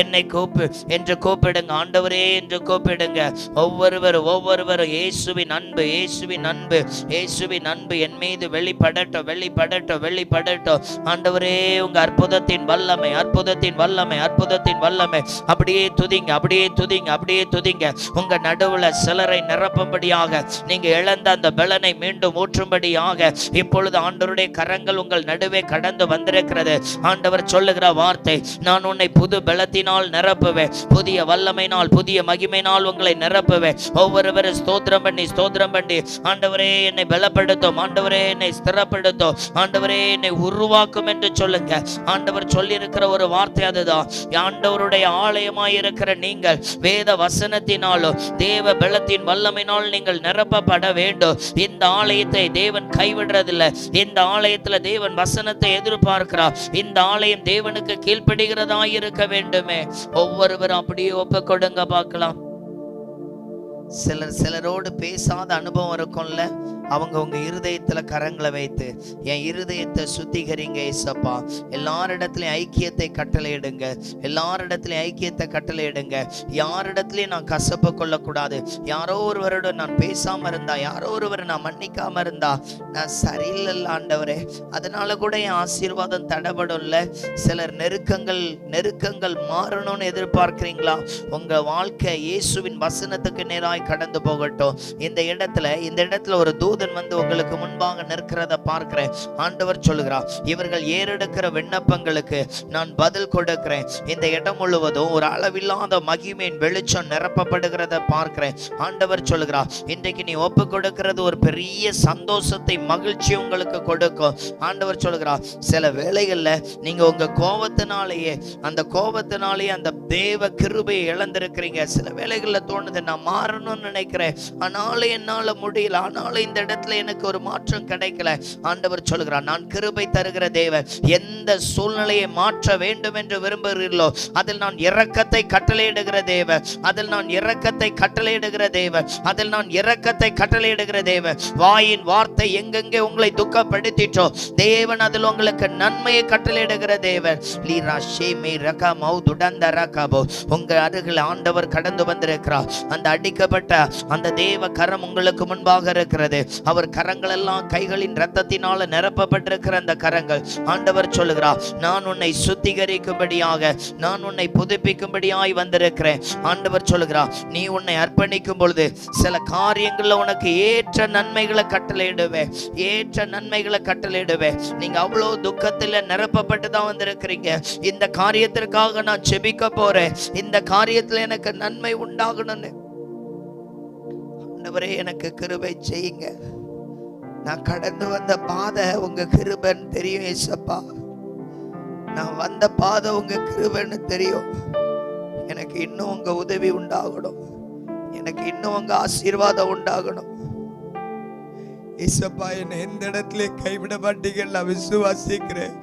A: என்னை கூப்பு என்று கூப்பிடுங்க, ஆண்டவரே என்று கூப்பிடுங்க. ஒவ்வொருவரும் இயேசுவின் அன்பு, இயேசுவின் அன்பு, இயேசுவின் அன்பு என் மீது வெளிப்படட்டும், வெளிப்படட்டும், வெளிப்படட்டும். ஆண்டவரே உங்க அற்புதத்தின் வல்லமை, அற்புதத்தின் வல்லமை, அற்புதத்தின் வல்லமை. அப்படியே துதிங்க, அப்படியே துதிங்க, அப்படியே துதிங்க. உங்க நடுவுல சிலரை நிரப்பும்படியாக, நீங்க இழந்த அந்த பலனை மீண்டும் ஊற்றும்படியாக இப்பொழுது ஆண்டவருடைய கரங்கள் உங்கள் நடுவே கடந்து வந்திருக்கிறது. ஆண்டவர் சொல்லுகிற வார்த்தை, நான் உன்னை புது பலத்தினால் நிரப்புவேன், புதிய வல்லமையினால், புதிய மகிமையினால் உங்களை நிரப்புவேன். ஒவ்வொருவரும் ஸ்தோத்திரம் பண்ணி, ஸ்தோத்திரம் பண்ணி, ஆண்டவரே என்னை பலப்படுத்தும், ஆண்டவரே என்னை ஸ்திரப்படுத்தும், ஆண்டவரே என்னை உருவாக்கும் என்று சொல்லுங்க. ஆண்டவர் சொல்லி இருக்கிற ஒரு வார்த்தை அதுதான். ஆண்டவருடைய ஆலயமாய் இருக்கிற நீங்கள் வேத வசனத்தினாலும் தேவ பலத்தின் வல்லமையினால் நீங்கள் நிரப்பப்பட வேண்டும். இந்த ஆலயத்தை தேவன் கைவிடுறதில்லை. இந்த ஆலயத்துல தேவன் வசனத்தை எதிர்பார்க்கிறார். இந்த ஆலயம் தேவனுக்கு கீழ்ப்படுகிறதா இருக்க வேண்டுமே. ஒவ்வொருவரும் அப்படியே ஒப்பு கொடுங்க பார்க்கலாம். சிலரோடு பேசாத அனுபவம் இருக்கும்ல, அவங்க உங்க இருதயத்துல கரங்களை வைத்து, என் இருதயத்தை சுத்திகரிங்க ஏசப்பா, எல்லாரிடத்திலையும் ஐக்கியத்தை கட்டளையிடுங்க, எல்லாரிடத்திலையும் ஐக்கியத்தை கட்டளையிடுங்க. யாரிடத்திலையும் நான் கசப்பு கொள்ளக்கூடாது. யாரோ ஒருவரோட நான் பேசாம இருந்தா, யாரோ ஒருவரை நான் மன்னிக்காம இருந்தா நான் சரியில்லை ஆண்டவரே, அதனால கூட என் ஆசீர்வாதம் தடைபடும்ல. சிலர் நெருக்கங்கள் மாறணும்னு எதிர்பார்க்கிறீங்களா? உங்க வாழ்க்கை இயேசுவின் வசனத்துக்கு நேராய் கடந்து போகட்டும். இந்த இடத்துல ஒரு தூதன் வந்து உங்களுக்கு முன்பாக நிற்கிறத பார்க்கிறேன். ஆண்டவர் சொல்லுகிறார், இவர்கள் ஏறெடுக்கிற விண்ணப்பங்களுக்கு நான் பதில் கொடுக்கிறேன். இந்த இடம் முழுவதும் ஒரு அளவில்லாத மகிமையின் வெளிச்சம் நிரப்பப்படுகிறத பார்க்கிறேன். ஆண்டவர் சொல்லுகிறார், இன்றைக்கு நீ ஒப்பு கொடுக்கிறது ஒரு பெரிய சந்தோஷத்தை, மகிழ்ச்சி உங்களுக்கு கொடுக்கும். ஆண்டவர் சொல்லுகிறார், சில வேளைகள்ல நீங்க உங்க கோபத்தினாலேயே அந்த தேவ கிருபையை இழந்திருக்கிறீங்க. சில வேளைகள்ல தோணுது, நான் மாறணும்னு நினைக்கிறேன், ஆனாலும் என்னால முடியல, ஆனாலும் இந்த இடத்துல எனக்கு ஒரு மாற்றம் கிடைக்கல. ஆண்டவர் சொல்கிறார், நான் கிருபை தருகிற தேவன். எந்த சூழ்நிலையை மாற்ற வேண்டும் என்று விரும்புகிறீர்களோ அதில் நான் இரக்கத்தை கட்டளையிடுகிற தேவன், அதில் நான் இரக்கத்தை கட்டளையிடுகிற தேவன், அதில் நான் இரக்கத்தை கட்டளையிடுகிற தேவன். வாயின் வார்த்தை எங்கெங்கே உங்களை துக்கப்படுத்திட்டோ தேவன் அதில் உங்களுக்கு நன்மையை கட்டளையிடுகிற தேவன். உங்க அருகில் ஆண்டவர் கடந்து வந்திருக்கிறார். அந்த அடிக்கப்பட்ட வைக்கப்பட்ட அந்த தேவ கரம் உங்களுக்கு முன்பாக இருக்கிறது. அவர் கரங்கள் எல்லாம் கைகளின் இரத்தத்தினால நிரப்பப்பட்டிருக்கிற அந்த கரங்கள். ஆண்டவர் சொல்லுகிறார், நான் உன்னை சுத்திகரிக்கும்படியாக, நான் உன்னை புதுப்பிக்கும்படியாய் வந்திருக்கிறேன். ஆண்டவர் சொல்லுகிறார், நீ உன்னை அர்ப்பணிக்கும் பொழுது சில காரியங்கள்ல உனக்கு ஏற்ற நன்மைகளை கட்டளையிடுவேன், ஏற்ற நன்மைகளை கட்டளையிடுவேன். நீங்க அவ்வளவு துக்கத்துல நிரப்பப்பட்டு தான் வந்திருக்கிறீங்க. இந்த காரியத்திற்காக நான் ஜெபிக்க போறேன், இந்த காரியத்துல எனக்கு நன்மை உண்டாகணும்னு. ஆண்டவரே, எனக்கு கிருபை செய்யுங்க. நான் கடந்து வந்த பாதை உங்க கிருபைன்னு தெரியும் ஏசப்பா. நான் வந்த பாதை உங்க கிருபைன்னு தெரியும். எனக்கு இன்னும் உங்க உதவி உண்டாகணும், எனக்கு இன்னும் உங்க ஆசீர்வாதம் உண்டாகணும் ஏசப்பா. என்னை எந்த இடத்துல கைவிட மாட்டீங்க நான் விசுவாசிக்கிறேன்.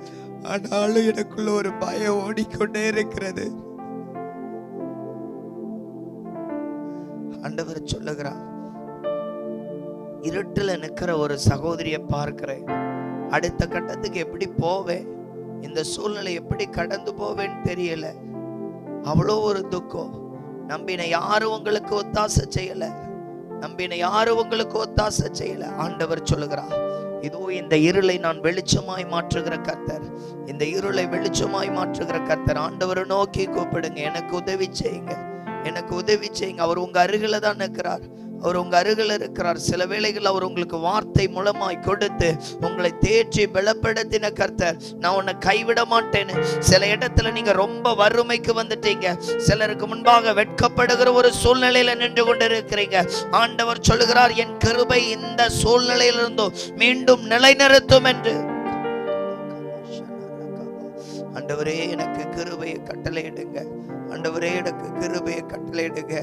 A: ஆனாலும் எனக்குள்ள ஒரு பயம் ஓடிக்கொண்டே இருக்கிறது. ஆண்டவர் சொல்லுகிறார், இருட்டுல நிக்கிற ஒரு சகோதரியை பார்க்கிறேன். அடுத்த கட்டத்துக்கு எப்படி போவேன், இந்த சூழ்நிலை எப்படி கடந்து போவேன்னு தெரியல. அவ்வளோ ஒரு துக்கம். நம்பின யாரும் உங்களுக்கு ஒத்தாசை செய்யல, நம்பின யாரும் உங்களுக்கு ஒத்தாசை செய்யல. ஆண்டவர் சொல்லுகிறார், இதோ இந்த இருளை நான் வெளிச்சமாய் மாற்றுகிற கர்த்தர், இந்த இருளை வெளிச்சமாய் மாற்றுகிற கர்த்தர். ஆண்டவரை நோக்கி கூப்பிடுங்க, எனக்கு உதவி செய்யுங்க, எனக்கு உதவி செய்யுங்க. அவர் உங்க அருகில தான் இருக்கிறார், அவர் உங்க அருகில் இருக்கிறார். சில வேளைகள் அவர் உங்களுக்கு வார்த்தை மூலமாய் கொடுத்து உங்களை தேற்றி பலப்படுத்தின கர்த்தர். நான் உன்னை கைவிட மாட்டேன்னு. சில இடத்துல நீங்க ரொம்ப வறுமைக்கு வந்துட்டீங்க, சிலருக்கு முன்பாக வெட்கப்படுகிற ஒரு சூழ்நிலையில நின்று கொண்டு இருக்கிறீங்க. ஆண்டவர் சொல்லுகிறார், என் கிருபை இந்த சூழ்நிலையிலிருந்தும் மீண்டும் நிலைநிறுத்தும் என்று. ஆண்டவரே, எனக்கு கிருபையை கட்டளையிடுங்க, ஆண்டவரே எனக்கு கிருபையை கட்டளையிடுங்க.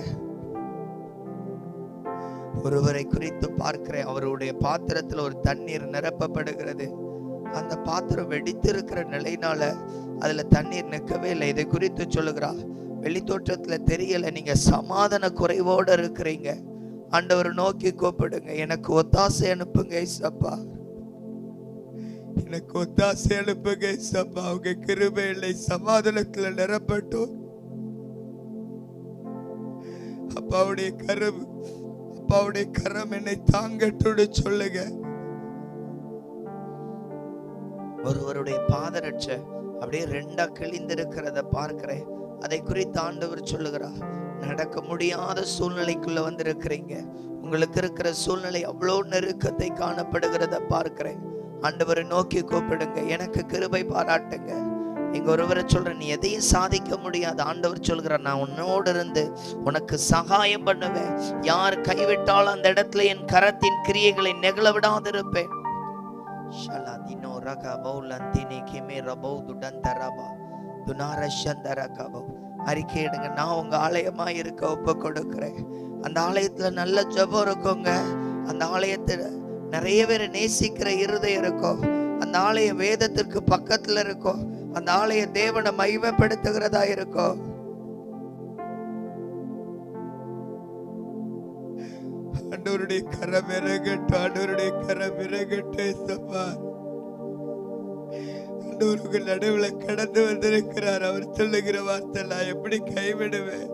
A: ஒருவரை குறித்து பார்க்கிறேன், அவருடைய பாத்திரத்தில் ஒரு தண்ணீர் நிரப்பப்படுகிறது. அந்த பாத்திரம் வெடித்திருக்கிற நிலையினால அதுல தண்ணீர் நிற்கவே இல்லை. இதை குறித்து சொல்லுகிறார், வெளித்தோற்றத்துல தெரியல, நீங்க சமாதான குறைவோடு இருக்கிறீங்க. ஆண்டவர் நோக்கி கூப்பிடுங்க, எனக்கு ஒத்தாசை அனுப்புங்க ஏசப்பா, எனக்கு ஒத்தாசை அனுப்புங்க ஏசப்பா. உங்க கிருபை இல்லை சமாதானத்துல நிரப்பட்டும். அப்பாவுடைய கரம், அப்பாவுடைய கரம் என்னை தாங்கட்டு சொல்லுங்க. ஒருவருடைய பாதரட்சை அப்படியே ரெண்டா கிழிந்திருக்கிறத பார்க்கிறேன். அதை குறித்து ஆண்டவர் சொல்லுகிறார், நடக்க முடியாத சூழ்நிலைக்குள்ள வந்திருக்கிறீங்க. உங்களுக்கு இருக்கிற சூழ்நிலை அவ்வளோ நெருக்கத்தை காணப்படுகிறத பார்க்கிறேன். ஆண்டவரை நோக்கி கூப்பிடுங்க, எனக்கு கிருபை பாராட்டுங்க. இங்க ஒருவரை சொல்றேன், நீ எதையும் சாதிக்க முடியாது. ஆண்டவர் சொல்கிறார், நான் உன்னோடு இருந்து உனக்கு சகாயம் பண்ணுவேன். யார் கைவிட்டாலும் அந்த இடத்துல என் கரத்தின் கிரியைகளை நெகிழ விடாதிருப்பேன். அறிக்கையிடுங்க, நான் உங்க ஆலயமா இருக்க ஒப்பு கொடுக்கிறேன். அந்த ஆலயத்துல நல்ல ஜெபம் இருக்குங்க, அந்த ஆலயத்துல நிறைய பேர் நேசிக்கிற இருதயம் இருக்கும், அந்த ஆலயம் வேதத்திற்கு பக்கத்துல இருக்கும், அந்த ஆலய தேவனை மகிமைப்படுத்துகிறதா இருக்கும். ஆண்டவருடைய கரம் இறங்கட்டும், ஆண்டவருடைய கரம் இறங்கட்டும். ஆண்டவருக்கு நடுவுல கடந்து வந்திருக்கிறார். அவர் சொல்லுகிற வார்த்தை நான் எப்படி கைவிடுவேன்?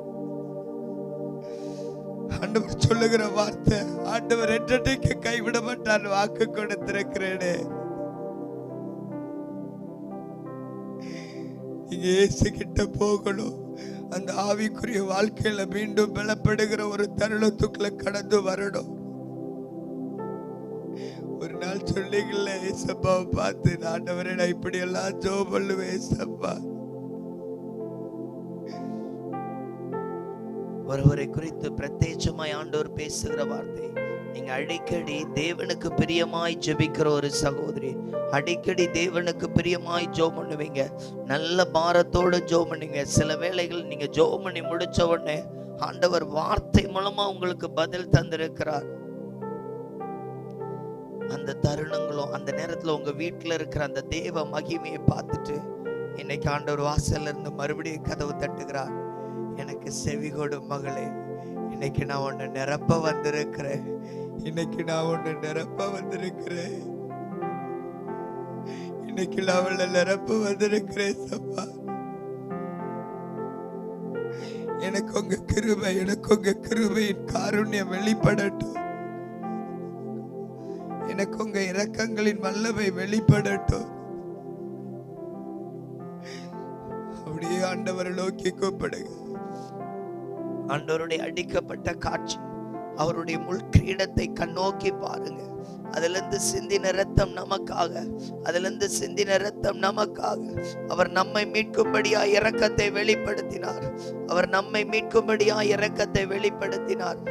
A: ஆண்டவர் சொல்லுகிற வார்த்தை, ஆண்டவர் என்றைக்கு கைவிட மாட்டார் வாக்கு கொடுத்திருக்கிறேனே. நீங்க இயேசு கிட்ட போகணும். அந்த ஆவிக்குரிய வாழ்க்கையில மீண்டும் பலப்படுகிற ஒரு தருணத்துக்குள்ள கடந்து வரணும். ஒரு நாள் சொன்னீங்கல்ல, ஏசப்பாவை பார்த்து, ஆண்டவரே நான் இப்படி எல்லாம் ஜெபம் பண்ணுவேன் ஏசப்பா. ஒருவரை குறித்து பிரத்யேகமாய் ஆண்டவர் பேசுகிற வார்த்தை, நீங்க அடிக்கடி தேவனுக்கு பிரியமாய் ஜெபிக்கிற ஒரு சகோதரி, அடிக்கடி தேவனுக்கு பிரியமாய் ஜெபம் பண்ணுவீங்க, நல்ல பாரத்தோடு ஜெபம் பண்ணுவீங்க. சில வேளைகள் நீங்க ஜெபம் பண்ணி முடிச்ச உடனே ஆண்டவர் வார்த்தை மூலமா உங்களுக்கு பதில் தந்திருக்கிறார். அந்த தருணங்களும் அந்த நேரத்துல உங்க வீட்டுல இருக்கிற அந்த தேவ மகிமையை பார்த்துட்டு இன்னைக்கு ஆண்டவர் வாசல்ல இருந்து மறுபடியும் கதவு தட்டுகிறார். எனக்கு செவி கொடு மகளே, இன்னைக்கு நான் உன்னை நிரப்ப வந்திருக்கிறேன், இன்னைக்கு நான் உன்னை நிரப்ப வந்திருக்கிறேன், இன்னைக்கு நான் அவளை நிரப்ப வந்திருக்கிறேன் சப்பா.
B: எனக்கு உங்க கிருபை, எனக்கு உங்க கிருபையின் காருண்யம் வெளிப்படட்டும். எனக்கு உங்க இரக்கங்களின் வல்லமை வெளிப்படட்டும். அப்படியே ஆண்டவரை நோக்கி கூப்பிடுங்க. ஆண்டவருடைய அடிக்கப்பட்ட காட்சி, அவருடைய முள் கிரீடத்தை கண்ணோக்கி பாருங்க. அதுல இருந்து சிந்தின ரத்தம் நமக்காக, அதுல இருந்து சிந்தின ரத்தம் நமக்காக. அவர் நம்மை மீட்கும்படியா இரக்கத்தை வெளிப்படுத்தினார். அவர் நம்மை மீட்கும்படியா இரக்கத்தை வெளிப்படுத்தினார்.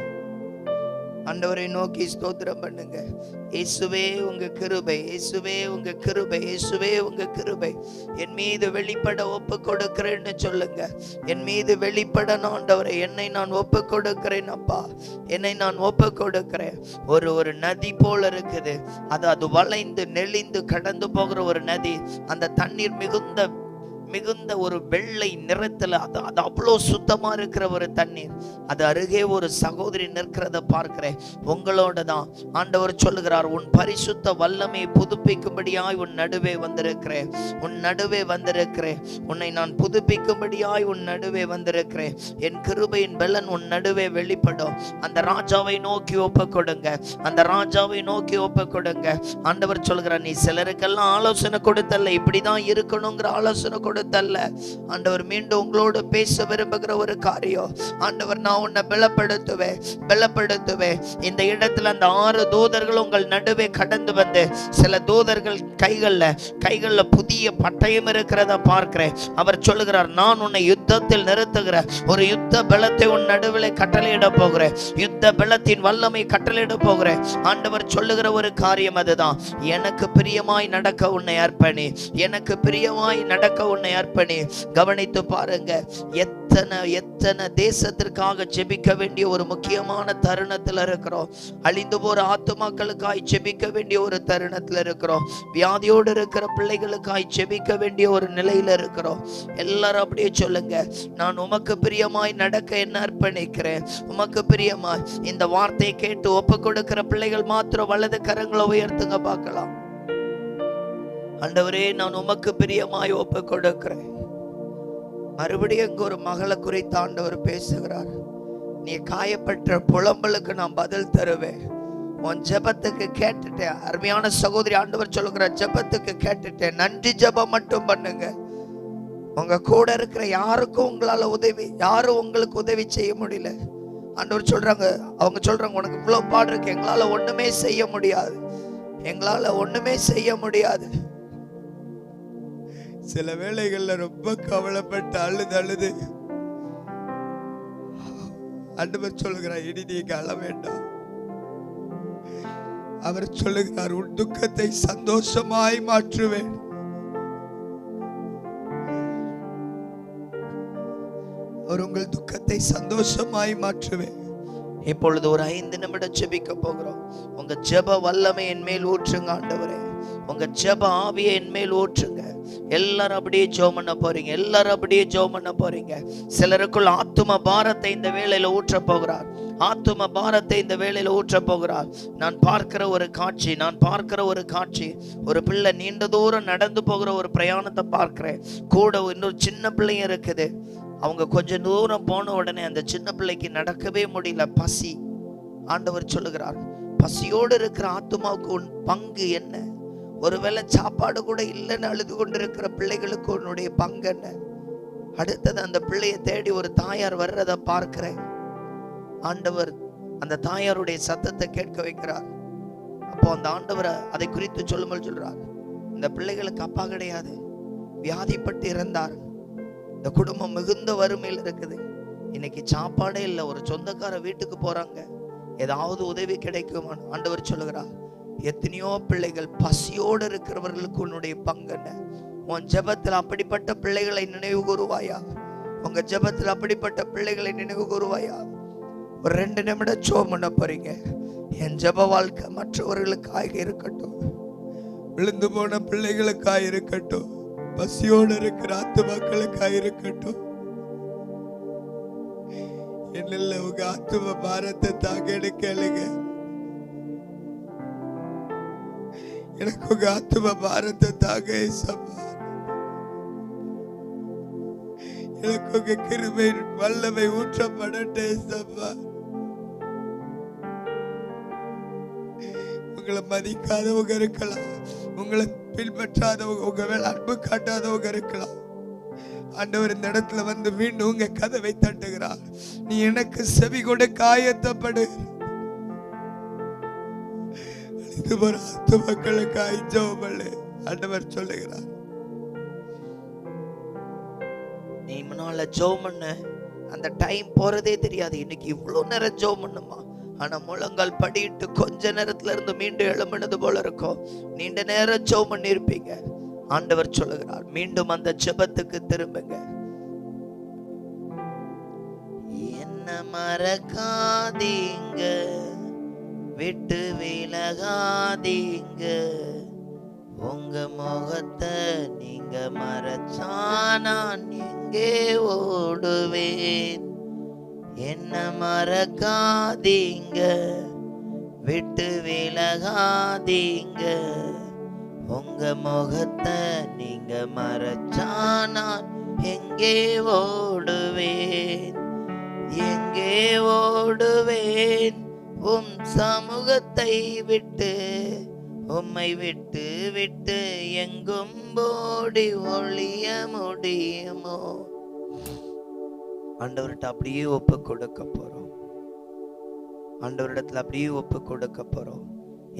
B: ஆண்டவரை நோக்கி ஸ்தோத்திரம் பண்ணுங்க. இயேசுவே உங்க கிருபை, இயேசுவே உங்க கிருபை, இயேசுவே உங்க கிருபை என் மீது வெளிப்பட ஒப்பு கொடுக்கிறேன்னு சொல்லுங்க. என் மீது வெளிப்படணும் ஆண்டவரே, என்னை நான் ஒப்பு கொடுக்கிறேன் அப்பா, என்னை நான் ஒப்பு கொடுக்கிறேன். ஒரு நதி போல இருக்குது, அது வளைந்து நெளிந்து கடந்து போகிற ஒரு நதி. அந்த தண்ணீர் மிகுந்த ஒரு வெள்ளை நிறத்துல, அது அவ்வளோ சுத்தமா இருக்கிற ஒரு தண்ணீர். அது அருகே ஒரு சகோதரி நிற்கிறத பார்க்கிறேன். உங்களோட தான் ஆண்டவர் சொல்லுகிறார், உன் பரிசுத்த வல்லமையை புதுப்பிக்கும்படியாய் உன் நடுவே வந்திருக்கிறேன், உன் நடுவே வந்திருக்கிறேன். உன்னை நான் புதுப்பிக்கும்படியாய் உன் நடுவே வந்திருக்கிறேன். என் கிருபையின் பலன் உன் நடுவே வெளிப்படும். அந்த ராஜாவை நோக்கி ஒப்பு கொடுங்க, அந்த ராஜாவை நோக்கி ஒப்பு கொடுங்க. ஆண்டவர் சொல்கிறார், நீ சிலருக்கெல்லாம் ஆலோசனை கொடுத்தல்ல, இப்படிதான் இருக்கணுங்கிற ஆலோசனை கொடுத்தல்ல. ஆண்டவர் மீண்டும் உங்களோடு பேச விரும்புகிற ஒரு காரியம். ஆண்டவர், நான் உன்னை பலப்படுத்துவேன். இந்த இடத்துல அந்த 6 தூதர்கள் உங்கள் நடுவே கடந்து வந்து, சில தூதர்கள் கைகள்ல புதிய பட்டயம் இருக்கிறத பார்க்கிறேன். அவர் சொல்லுகிறார், நான் உன்னை யுத்தத்தில் நிறுத்துகிற ஒரு யுத்த பலத்தை உன் நடுவில் கட்டளையிட போகிறேன், யுத்த பலத்தின் வல்லமை கட்டளையிட போகிறேன். ஆண்டவர் சொல்லுகிற ஒரு காரியம் அதுதான். எனக்கு பிரியமாய் நடக்க உன்னை அர்ப்பணி, எனக்கு பிரியமாய் நடக்க உன்னை அர்ப்பணி. கவனித்து பாருங்க, எத்தனை தேசத்திற்காக ஜெபிக்க வேண்டிய ஒரு முக்கியமான தருணத்தில் இருக்கிறோம். அழிந்து போற ஆத்துமாக்களுக்காய் ஜெபிக்க வேண்டிய ஒரு தருணத்தில் இருக்கிறோம். வியாதியோடு இருக்கிற பிள்ளைகளுக்காய் ஜெபிக்க வேண்டிய ஒரு நிலையில இருக்கிறோம். எல்லாரும் அப்படியே சொல்லுங்க, நான் உமக்கு பிரியமாய் நடக்க என்ன அர்ப்பணிக்கிறேன், உமக்கு பிரியமாய். இந்த வார்த்தையை கேட்டு ஒப்பு கொடுக்கிற பிள்ளைகள் மாத்திரம் வலது கரங்களை உயர்த்துங்க பார்க்கலாம். ஆண்டவரே, நான் உமக்கு பிரியமாய் ஒப்பு கொடுக்கிறேன். மறுபடியும் இங்க ஒரு மகளை குறித்து ஆண்டவர் பேசுகிறார். நீ காயப்பட்ட புலம்பலுக்கு நான் பதில் தருவேன். உன் ஜெபத்துக்கு கேட்டுட்டேன். அருமையான சகோதரி, ஆண்டவர் சொல்லுகிற ஜெபத்துக்கு கேட்டுட்டேன். நன்றி ஜெபம் மட்டும் பண்ணுங்க. உங்க கூட இருக்கிற யாருக்கும் யாரும் உங்களுக்கு உதவி செய்ய முடியல. ஆண்டவர் சொல்றாங்க, அவங்க சொல்றாங்க, உனக்கு இவ்வளவு பாடு இருக்கு, எங்களால ஒண்ணுமே செய்ய முடியாது, எங்களால ஒண்ணுமே செய்ய முடியாது. சில வேளைகள்ல ரொம்ப கவலைப்பட்டு அழுது ஆண்டவர் சொல்லுகிறார், இனி நீங்க அழ வேண்டாம். அவர் சொல்லுகிறார், உன் துக்கத்தை சந்தோஷமாய் மாற்றுவேன். அவர் உங்கள் துக்கத்தை சந்தோஷமாய் மாற்றுவேன். இப்பொழுது ஒரு 5 நிமிடம் ஜெபிக்க போகிறோம். உங்க ஜெப வல்லமை என் மேல் ஊற்றுங்க ஆண்டவரே, உங்க ஜெப ஆவியை என் மேல் ஊற்றுங்க. எல்லாரும் அப்படியே ஜெபம் பண்ண போறீங்க, எல்லாரும் அப்படியே ஜெபம் பண்ண போறீங்க. சிலருக்குள் ஆத்தும பாரத்தை இந்த வேளையில ஊற்ற போகிறார், ஆத்தும பாரத்தை இந்த வேளையில ஊற்ற போகிறார். நான் பார்க்கிற ஒரு காட்சி, ஒரு பிள்ளை நீண்ட தூரம் நடந்து போகிற ஒரு பிரயாணத்தை பார்க்கிறேன். கூட இன்னொரு சின்ன பிள்ளையும் இருக்குது. அவங்க கொஞ்சம் தூரம் போன உடனே அந்த சின்ன பிள்ளைக்கு நடக்கவே முடியல, பசி. ஆண்டவர் சொல்லுகிறார், பசியோடு இருக்கிற ஆத்துமாவுக்கு உன் பங்கு என்ன? ஒருவேளை சாப்பாடு கூட இல்லைன்னு அழுது கொண்டிருக்கிற பிள்ளைகளுக்கு உன்னுடைய பங்கு என்ன? அடுத்தது அந்த பிள்ளையை தேடி ஒரு தாயார் வர்றதை பார்க்கிறேன். ஆண்டவர் அந்த தாயாருடைய சத்தத்தை கேட்க வைக்கிறார். அப்போ அந்த ஆண்டவர் அதை குறித்து சொல்லும்போது சொல்றார், இந்த பிள்ளைகளுக்கு அப்பா கிடையாது, வியாதிப்பட்டு இறந்தார், இந்த குடும்பம் மிகுந்த வறுமையில் இருக்குது, இன்னைக்கு சாப்பாடே இல்லை, ஒரு சொந்தக்கார வீட்டுக்கு போறாங்க, ஏதாவது உதவி கிடைக்குமா? ஆண்டவர் சொல்லுகிறார், எத்தனையோ பிள்ளைகள் பசியோடு இருக்கிறவர்களுக்கு உன்னுடைய பங்கு என்ன? உன் ஜெபத்தில் அப்படிப்பட்ட பிள்ளைகளை நினைவு கூறுவாயா? உங்க ஜெபத்தில் அப்படிப்பட்ட பிள்ளைகளை நினைவு கூறுவாயா? ஒரு 2 நிமிடம் ஜெபம் பண்ண போறீங்க. என் ஜெப வாழ்க்கை மற்றவர்களுக்காக இருக்கட்டும், விழுந்து போன பிள்ளைகளுக்காக இருக்கட்டும், பசியோடு இருக்கிற ஆத்துமாக்களுக்காக இருக்கட்டும். என்னில் உங்க ஆத்தும பாரத்தை தாங்க எடுக்கலுங்க. எனக்கு உங்க ஆத்தும பாரத்தை தாங்க ஏசப்பா. எனக்கு உங்க கிருபை வல்லமை ஊற்றப்படட்டே ஏசப்பா. உங்களை மதிக்காதவங்க இருக்கலாம், உங்களை பின்பற்றாதவங்க, உங்க மேல அன்பு காட்டாதவங்க இருக்கலாம். ஆண்டவர் இந்த இடத்துல வந்து மீண்டும் உங்க கதவை தட்டுகிறார். நீ எனக்கு செவி கொடுக்க ஆயத்தப்படு. மக்களுக்கு ஜெபம் ஆண்டவர் சொல்லுகிறார். நீ முன்னால ஜெபம் பண்ண அந்த டைம் போறதே தெரியாது. இன்னைக்கு இவ்வளவு நேரம் ஜெபம் பண்ணுமா, ஆனா முழங்கால் படிட்டு கொஞ்ச நேரத்துல இருந்து மீண்டும் எழும்பினது போல இருக்கும். நீண்ட நேரம் ஜெபம் பண்ணி இருப்பீங்க. ஆண்டவர் சொல்லுகிறார், மீண்டும் அந்த ஜெபத்துக்கு திரும்புங்க. என்ன மறக்காதீங்க, விட்டு விலகாதீங்க, உங்க முகத்தை நீங்க மறைச்சா நான் எங்கே ஓடுவேன். என்ன மறக்காதீங்க, விட்டு விலகாதீங்க, உங்க முகத்தை நீங்க மறைச்சா நான் எங்கே ஓடுவேன். எங்கே ஓடுவேன் உம் சமூகத்தை விட்டு, உம்மை விட்டு விட்டு எங்கும் ஓடி ஒளிய முடியுமோ. ஆண்டவர்கிட்ட அப்படியே ஒப்பு கொடுக்க போறோம். ஆண்டவரிடத்துல அப்படியே ஒப்பு கொடுக்க போறோம்.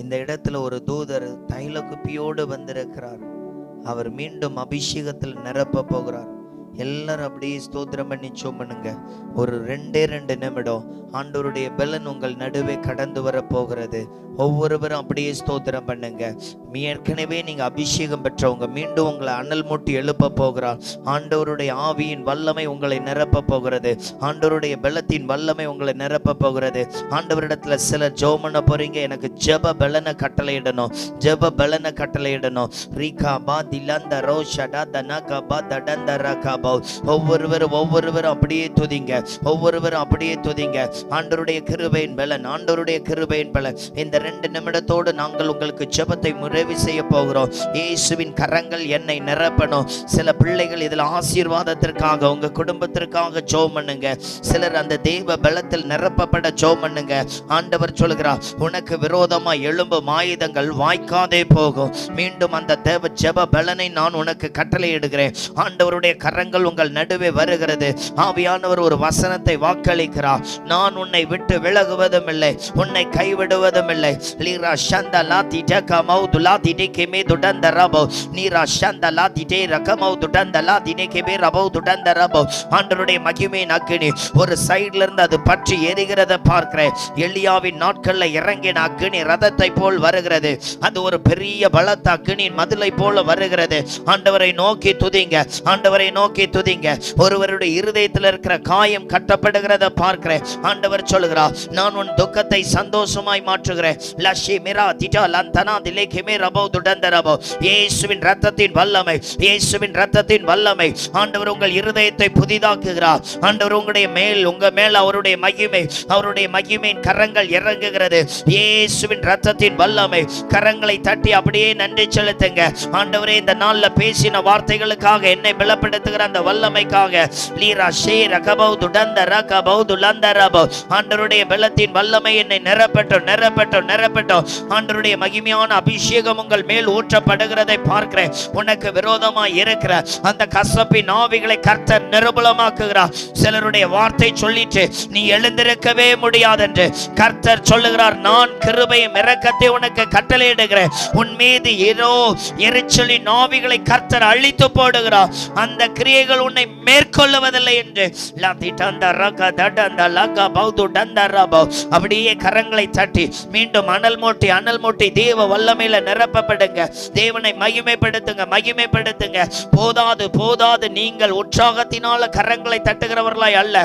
B: இந்த இடத்துல ஒரு தூதர் தைல குப்பியோடு வந்திருக்கிறார். அவர் மீண்டும் அபிஷேகத்தில் நிரப்ப போகிறார். எல்லாரும் அப்படியே ஸ்தோத்திரம் பண்ணி சோமனுங்க. ஒரு 2 நிமிடம் ஆண்டவருடைய பலன் உங்கள் நடுவே கடந்து வர போகிறது. ஒவ்வொருவரும் அப்படியே ஸ்தோத்திரம் பண்ணுங்க. ஏற்கனவே நீங்க அபிஷேகம் பெற்றவங்க மீண்டும் உங்களை அனல் மூட்டி எழுப்ப போகிறார். ஆண்டவருடைய ஆவியின் வல்லமை உங்களை நிரப்ப போகிறது. ஆண்டவருடைய பலத்தின் வல்லமை உங்களை நிரப்ப போகிறது. ஆண்டவரிடத்துல சிலர் ஜெபம் பண்ண போறீங்க. எனக்கு ஜெப பலனை கட்டளையிடணும், ஜெப பலனை கட்டளையிடணும். ரீகா பா திலந்த ரோஷடா தனகா பா தடந்த ரகா. ஒவ்வொருவரும் அப்படியே துதிங்க, ஒவ்வொருவரும் அப்படியே துதிங்க. ஆண்டவருடைய கிருபையின் பலன், ஆண்டவருடைய கிருபையின் பலன். இந்த 2 நிமிடத்தோடு நாங்கள் உங்களுக்கு ஜெபத்தை நிறைவு செய்ய போகிறோம். இயேசுவின் கரங்கள் என்னை நிரப்பணும். சில பிள்ளைகள் இதில் ஆசீர்வாதத்திற்காக உங்க குடும்பத்திற்காக ஜெபம் பண்ணுங்க. சிலர் அந்த தெய்வ பலத்தில் நிரப்பப்பட ஜெபம் பண்ணுங்க. ஆண்டவர் சொல்கிறார், உனக்கு விரோதமா எழும்பும் ஆயுதங்கள் வாய்க்காதே போகும். மீண்டும் அந்த தேவ ஜெப பலனை நான் உனக்கு கட்டளையிடுகிறேன். ஆண்டவருடைய கரங்கள் உங்கள் நடுவே வருகிறது. ஆவியானவர் ஒரு வசனத்தை வாக்களிக்கிறார். நான் உன்னை விட்டு விலகுவதும் இல்லை, உன்னை கைவிடுவதும் இல்லை. லீரா ஷந்த லாதி டக மௌதுலா திடே மே துடந்த ரபோ நீரா ஷந்த லாதி டே ரகமௌ துடந்த லாதி நே கே ரபோ துடந்த ரபோ. ஆண்டவருடைய மகிமையின் அக்கினி ஒரு சைடுல இருந்து அது பற்றி எரிகிறத பார்க்கிறேன். எலியாவின் நாட்கள்ல இறங்கின அக்கினி ரதத்தை போல் வருகிறது. அது ஒரு பெரிய பலத்த அக்கினியின் மதிலை போல வருகிறது. ஆண்டவரை நோக்கி துதிங்க, ஆண்டவரை நோக்கி துதிங்க. ஒருவருடைய இருதயத்தில் இருக்கிற காயம் கட்டப்படுகிறத பார்க்கிறேன். ஆண்டவர் சொல்கிறார், நான் உன் துக்கத்தை சந்தோஷமாய் மாற்றுகிறேன். லஷி மிரா திடா லந்தனா திலேகமே ரபோ துடந்த ரபோ. இயேசுவின் இரத்தத்தின் வல்லமை, இயேசுவின் இரத்தத்தின் வல்லமை. ஆண்டவர் உங்கள் இருதயத்தை புதிதாக்குகிறார். ஆண்டவர் உங்களுடைய மேல், உங்க மேல் அவருடைய மகிமை, அவருடைய மகிமையின் கரங்கள் இறங்குகிறது. இயேசுவின் இரத்தத்தின் வல்லமை. கரங்களை தட்டி அப்படியே நன்றி செலுத்துங்க. ஆண்டவரே, இந்த நாள்ல பேசின வார்த்தைகளுக்காக, என்னை பலப்படுத்துகிற அந்த வல்லமைக்காக, லீரா ஷே ரகபௌ துடந்த ரகபௌ துலந்த ரபௌ. ஆண்டவருடைய பலத்தின் வல்லமை என்னை நிரப்பட்டும், நிரப்பட்டும், நிரப்பட்டும். ஆண்டவருடைய மகிமையான அபிஷேகம் உங்கள் மேல் ஊற்றப்படுகிறதை பார்க்கிறேன். உனக்கு விரோதமாய் இருக்கிற அந்த கசப்பின் ஆவிகளை கர்த்தர் நிர்மூலமாக்குகிறார். சிலருடைய வார்த்தை சொல்லிட்டு நீ எழுந்திருக்கவே முடியாது என்று கர்த்தர் சொல்லுகிறார். நான் கிருபையும் இரக்கத்தை உனக்கு கட்டளையிடுகிறேன். உன் மீது ஏதோ எரிச்சலின் ஆவிகளை கர்த்தர் அழித்து போடுகிறார். அந்த கிரியைகள் உன்னை மேற்கொள்ளுவதில்லை என்று அப்படியே கரங்களை தட்டி மீண்டும் அனல் மூட்டி தேவ வல்லமையில நிரப்பப்படுங்க. தேவனை மகிமைப்படுத்துங்க, மகிமைப்படுத்துங்க. போதாது போதாது, நீங்கள் உற்சாகத்தினால கரங்களை தட்டுகிறவர்களாய் அல்ல,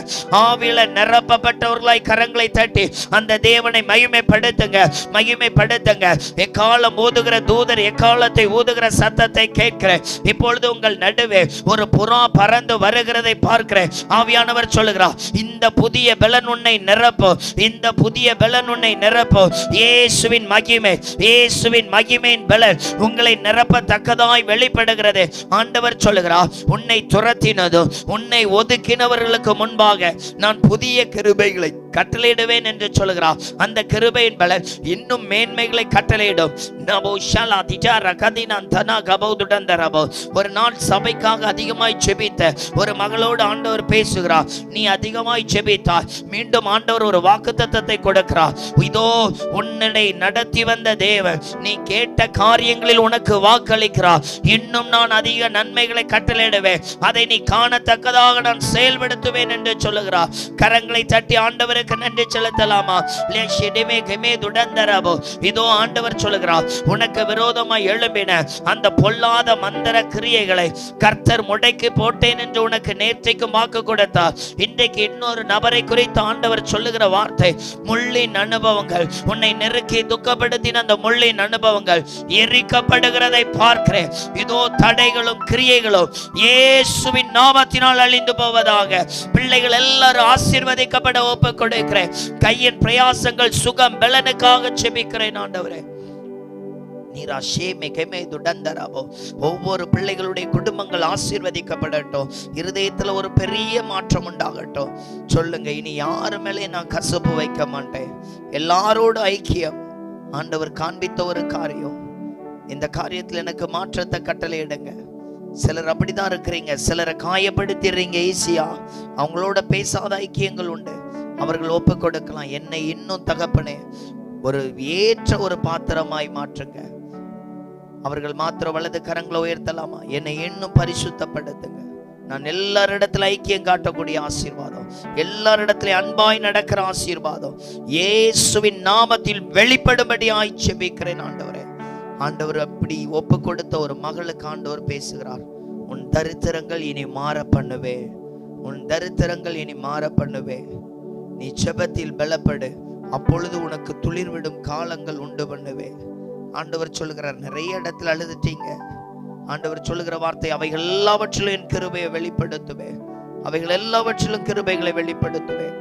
B: ஆவியில நிரப்பப்பட்டவர்களாய் கரங்களை தட்டி அந்த தேவனை மகிமைப்படுத்துங்க, மகிமைப்படுத்துங்க. எக்காலம் ஊதுகிற தூதர் எக்காலத்தை ஊதுகிற சத்தத்தை கேட்கிறேன். இப்பொழுது உங்கள் நடுவே ஒரு புறா பறந்து வருகிறதை பார்க்கிறேன். ஆவியானவர் சொல்லுகிறார், இந்த புதிய பலன் உன்னை நிரப்பும், இந்த புதிய பலன் உன்னை நிரப்பும். இயேசுவின் மகிமை, இயேசுவின் மகிமையின் பலன் உங்களை நிரப்பத்தக்கதாய் வெளிப்படுகிறது. ஆண்டவர் சொல்லுகிறார், உன்னை துரத்தினதும் உன்னை ஒதுக்கினவர்களுக்கு முன்பாக நான் புதிய கிருபைகளை கட்டளையிடுவேன் என்று சொல்லுகிறார். அந்த கிருபையின் பலன் இன்னும் மேன்மைகளை கட்டளையிடும். ஒரு நாள் சபைக்காக அதிகமாய் செபித்த ஒரு மகளோடு ஆண்டவர் பேசுகிறார். நீ அதிகமாய் செபித்தாய், மீண்டும் ஆண்டவர் ஒரு வாக்குத்தத்தத்தை கொடுக்கிறார். இதோ உன்னை நடத்தி வந்த தேவன் நீ கேட்ட காரியங்களில் உனக்கு வாக்களிக்கிறார். இன்னும் நான் அதிக நன்மைகளை கட்டளையிடுவேன், அதை நீ காணத்தக்கதாக நான் செயல்படுத்துவேன் என்று சொல்லுகிறார். கரங்களை தட்டி ஆண்டவருக்கு நன்றி செலுத்தலாமா? இதோ ஆண்டவர் சொல்லுகிறார், உனக்கு விரோதமாய் எழும்பின அந்த பொல்லாத மந்திர கிரியைகளை கர்த்தர் முடக்கி போட்டேன் என்று உனக்கு நேற்றைக்கு வாக்கு கொடுத்தார். இன்றைக்கு இன்னொரு நபரை குறித்து ஆண்டவர் சொல்லுகிற வார்த்தை, முள்ளின் அனுபவங்கள், உன்னை நெருக்கி துக்கப்படுத்தின அந்த முள்ளின் அனுபவங்கள் எரிக்கப்படுகிறதை பார்க்கிறேன். இதோ தடைகளும் கிரியைகளும் இயேசுவின் நாமத்தினால் அழிந்து போவதாக. பிள்ளைகள் எல்லாரும் ஆசீர்வதிக்கப்பட ஒப்பு கொடுக்கிறேன். கையின் பிரயாசங்கள் சுகம் பலனுக்காக செபிக்கிறேன். ஆண்டவரே, ஒவ்வொரு பிள்ளைகளுடைய குடும்பங்கள் ஆசீர்வதிக்கப்படட்டும். இருதயத்துல ஒரு பெரிய மாற்றம் உண்டாகட்டும். சொல்லுங்க, இனி யாரு மேலே நான் கசப்பு வைக்க மாட்டேன், எல்லாரோட ஐக்கியம். ஆண்டவர் காண்பித்த ஒரு காரியம், இந்த காரியத்தில் எனக்கு மாற்றத்தை கட்டளையிடுங்க. சிலர் அப்படிதான் இருக்கிறீங்க, சிலரை காயப்படுத்திடுறீங்க ஈஸியா. அவங்களோட பேசாத ஐக்கியங்கள் உண்டு, அவர்கள் ஒப்பு கொடுக்கலாம். என்னை இன்னும் தகப்பனே ஒரு ஏற்ற ஒரு பாத்திரமாய் மாற்றுங்க. அவர்கள் மாத்திர வலது கரங்களை உயர்த்தலாமா? என்னை இன்னும் பரிசுத்தப்படுத்துங்க. நான் எல்லாரிடத்துல ஐக்கியம் காட்டக்கூடிய ஆசீர்வாதம், எல்லாரிடத்துல அன்பாய் நடக்கிற ஆசீர்வாதம் இயேசுவின் நாமத்தில் வெளிப்படும்படியாய் செபிக்கிறேன். ஆண்டவரே, ஆண்டவர் அப்படி ஒப்பு கொடுத்த ஒரு மகளுக்கு ஆண்டவர் பேசுகிறார். உன் தரித்திரங்கள் இனி மாற பண்ணுவே, உன் தரித்திரங்கள் இனி மாற பண்ணுவே. நீ ஜெபத்தில் பலப்படு, அப்பொழுது உனக்கு துளிர் விடும் காலங்கள் உண்டு பண்ணுவே. ஆண்டவர் சொல்லுகிறார், நிறைய இடத்துல அழுதுட்டீங்க. ஆண்டவர் சொல்லுகிற வார்த்தை, அவைகள் எல்லாவற்றிலும் என் கிருபையை வெளிப்படுத்துவேன், அவைகள் எல்லாவற்றிலும் கிருபைகளை வெளிப்படுத்துவேன்.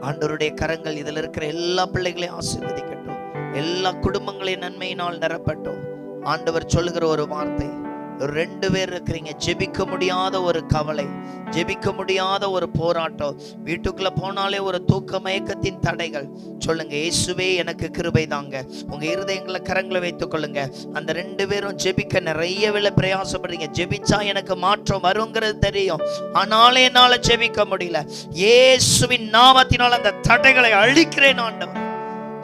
B: ஆண்டவருடைய கரங்கள் இதில் இருக்கிற எல்லா பிள்ளைகளையும் ஆசீர்வதிக்கட்டும், எல்லா குடும்பங்களையும் நன்மையினால் நிரப்பட்டும். ஆண்டவர் சொல்லுகிற ஒரு வார்த்தை, 2 பேர் இருக்கிறீங்க, ஜெபிக்க முடியாத ஒரு கவலை, ஜெபிக்க முடியாத ஒரு போராட்டம், வீட்டுக்குள்ள போனாலே ஒரு தூக்க மயக்கத்தின் தடைகள். சொல்லுங்க, இயேசுவே எனக்கு கிருபை தாங்க. உங்க இருதயங்களை கரங்களை வைத்துக் கொள்ளுங்க. அந்த 2 பேரும் ஜெபிக்க நிறைய வேளை பிரயாசப்படுறீங்க. ஜெபிச்சா எனக்கு மாற்றம் வருங்கிறது தெரியும், ஆனாலே என்னால ஜெபிக்க முடியல. இயேசுவின் நாமத்தினால் அந்த தடைகளை அழிக்கிறேன். ஆண்டவர்,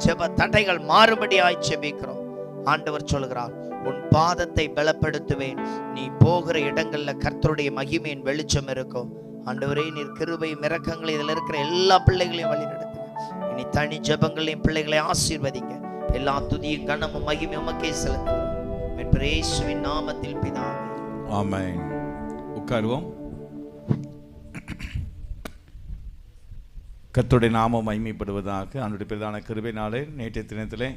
B: ஜெப தடைகள் மாறுபடியாய் ஜெபிக்கிறோம். ஆண்டவர் சொல்லுகிறார், உன் பாதத்தை பலப்படுத்துவேன், நீ போகிற இடங்கள்ல கர்த்தருடைய மகிமையின் வெளிச்சம் இருக்கும். ஆண்டவரே, நீர் கிருபையும் இரக்கங்களையும் இதில் இருக்கிற எல்லா பிள்ளைகளையும் வழி நடத்துங்க. இனி தனி ஜெபங்களையும் பிள்ளைகளை ஆசீர்வதிங்க. எல்லா துதியும் கனமும் மகிமையும் உமக்கே செலுத்துகிறோம் இயேசுவின் நாமத்தில் பிதாவே,
C: ஆமென். உட்காருவோம். கர்த்தருடைய நாமம் மகிமைப்படுவதாக. அவருடைய பிரதான கிருபையினாலே நேற்றைய தினத்திலே